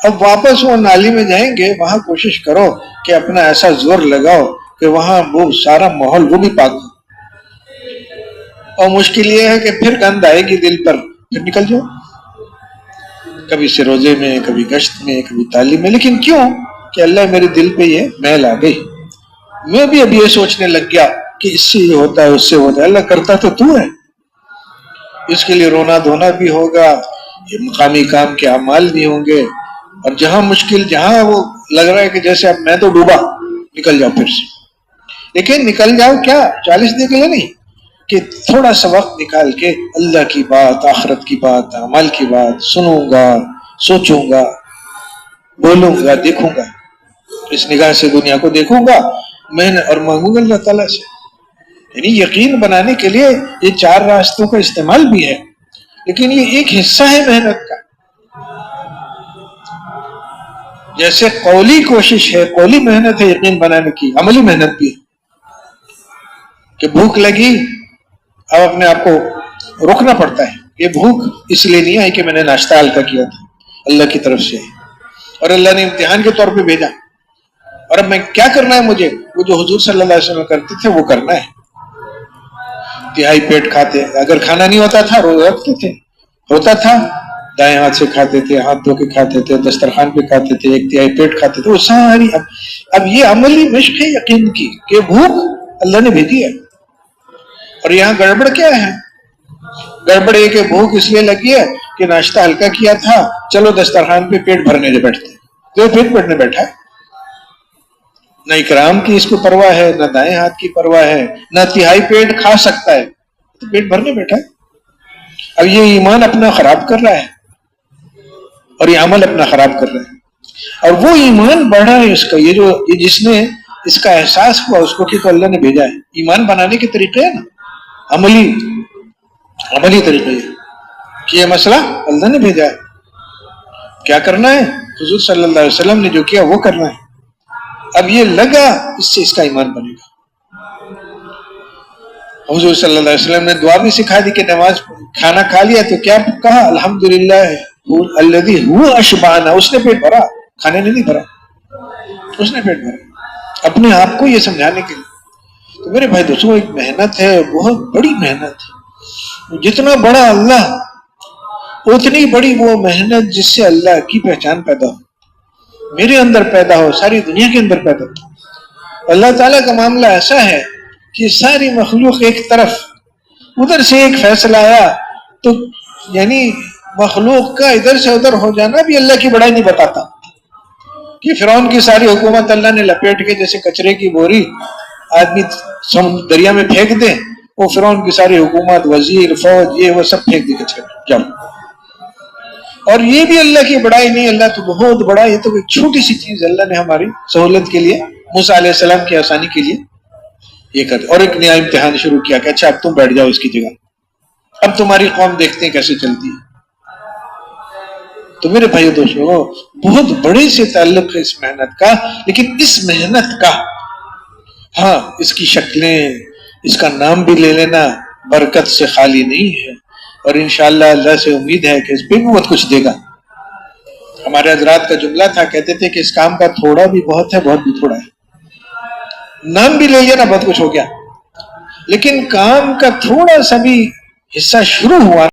اب واپس وہ نالی میں جائیں گے، وہاں کوشش کرو کہ اپنا ایسا زور لگاؤ کہ وہاں وہ سارا ماحول وہ بھی پاک ہو۔ اور مشکل یہ ہے کہ پھر گند آئے گی دل پر، پھر نکل جاؤ، کبھی سے روزے میں، کبھی گشت میں، کبھی تعلیم میں۔ لیکن کیوں کہ اللہ میرے دل پہ یہ میل آ گئی، میں بھی اب یہ سوچنے لگ گیا کہ اس سے یہ ہوتا ہے، اس سے ہوتا ہے۔ اللہ کرتا تو ہے، اس کے لیے رونا دھونا بھی ہوگا، یہ مقامی کام کے اعمال بھی ہوں گے، اور جہاں مشکل، جہاں وہ لگ رہا ہے کہ جیسے اب میں تو ڈوبا، نکل جاؤ پھر سے۔ لیکن نکل جاؤ کیا 40 دن کے لیے نہیں، کہ تھوڑا سا وقت نکال کے اللہ کی بات، آخرت کی بات، اعمال کی بات سنوں گا، سوچوں گا، بولوں گا، دیکھوں گا، اس نگاہ سے دنیا کو دیکھوں گا میں، اور مانگوں گا اللہ تعالیٰ سے۔ یعنی یقین بنانے کے لیے یہ 4 راستوں کا استعمال بھی ہے، لیکن یہ ایک حصہ ہے محنت کا۔ جیسے قولی کوشش ہے، قولی محنت ہے یقین بنانے کی، عملی محنت بھی ہے کہ بھوک لگی، اب اپنے آپ کو روکنا پڑتا ہے، یہ بھوک اس لیے نہیں آئی کہ میں نے ناشتہ ہلکا کیا تھا، اللہ کی طرف سے، اور اللہ نے امتحان کے طور پہ بھیجا، اور اب میں کیا کرنا ہے، مجھے وہ جو حضور صلی اللہ علیہ وسلم کرتے تھے وہ کرنا ہے۔ تہائی پیٹ کھاتے، اگر کھانا نہیں ہوتا تھا روزہ رکھتے تھے، ہوتا تھا دائیں ہاتھ سے کھاتے تھے، ہاتھ دھو کے کھاتے تھے، دسترخوان پہ کھاتے تھے، 1 تہائی پیٹ کھاتے تھے، وہ ساری اب یہ عملی مشق ہے یقین کی کہ بھوک اللہ نے بھیجی ہے۔ اور یہاں گڑبڑ کیا ہے؟ گڑبڑ یہ کہ بھوک اس لیے لگی ہے کہ ناشتہ ہلکا کیا تھا، چلو دسترخوان پہ پیٹ بھرنے سے بیٹھتے، جو پیٹ بھرنے بیٹھا ہے، نہ اکرام کی اس کو پرواہ ہے، نہ دائیں ہاتھ کی پرواہ ہے، نہ تہائی پیٹ کھا سکتا ہے، تو پیٹ بھرنے بیٹھا ہے۔ اب یہ ایمان اپنا خراب کر رہا ہے، اور یہ عمل اپنا خراب کر رہا ہے، اور وہ ایمان بڑھا ہے اس کا، یہ جس نے اس کا احساس ہوا اس کو کہ تو اللہ نے بھیجا ہے۔ ایمان بنانے کے طریقے ہے نا، عملی طریقے ہے کہ یہ مسئلہ اللہ نے بھیجا ہے، کیا کرنا ہے، حضور صلی اللہ علیہ وسلم نے جو کیا وہ کرنا ہے۔ اب یہ لگا، اس سے اس کا ایمان بنے گا۔ حضور صلی اللہ علیہ وسلم نے دعا بھی سکھا دی کہ نماز کھانا کھا لیا تو کیا کہا، الحمدللہ الذی هو اشبعنا، اس نے پیٹ بھرا، کھانے نے نہیں بھرا، اس نے پیٹ بھرا، اپنے آپ کو یہ سمجھانے کے لیے۔ تو میرے بھائی دوستوں ایک محنت ہے، بہت بڑی محنت ہے، جتنا بڑا اللہ اتنی بڑی وہ محنت جس سے اللہ کی پہچان پیدا ہو، میرے اندر پیدا ہو، ساری دنیا کے اندر پیدا ہو۔ اللہ تعالیٰ کا معاملہ ایسا ہے کہ ساری مخلوق ایک طرف، ادھر سے ایک فیصلہ آیا تو یعنی مخلوق کا ادھر سے ادھر ہو جانا بھی اللہ کی بڑائی نہیں بتاتا کہ فرعون کی ساری حکومت اللہ نے لپیٹ کے جیسے کچرے کی بوری آدمی دریا میں پھینک دے، وہ فرعون کی ساری حکومت، وزیر، فوج، یہ وہ سب پھینک دی کچرے میں، جاؤ۔ اور یہ بھی اللہ کی بڑائی نہیں، اللہ تو بہت بڑا، یہ تو ایک چھوٹی سی چیز اللہ نے ہماری سہولت کے لیے، موسیٰ علیہ السلام کی آسانی کے لیے یہ کر دیا، اور ایک نیا امتحان شروع کیا کہ اچھا اب تم بیٹھ جاؤ اس کی جگہ، اب تمہاری قوم دیکھتے ہیں کیسے چلتی ہے۔ تو میرے بھائیو دوستو، بہت بڑے سے تعلق ہے اس محنت کا، لیکن اس محنت کا ہاں اس کی شکلیں، اس کا نام بھی لے لینا برکت سے خالی نہیں ہے، اور انشاءاللہ اللہ سے امید ہے کہ اس پہ بھی بہت کچھ دے گا۔ ہمارے حضرات کا جملہ تھا، کہتے تھے کہ اس کام کا تھوڑا بھی بہت ہے، بہت بھی تھوڑا ہے۔ نام بھی لے لیا نا، بہت کچھ ہو گیا، لیکن کام کا تھوڑا سا بھی حصہ شروع ہوا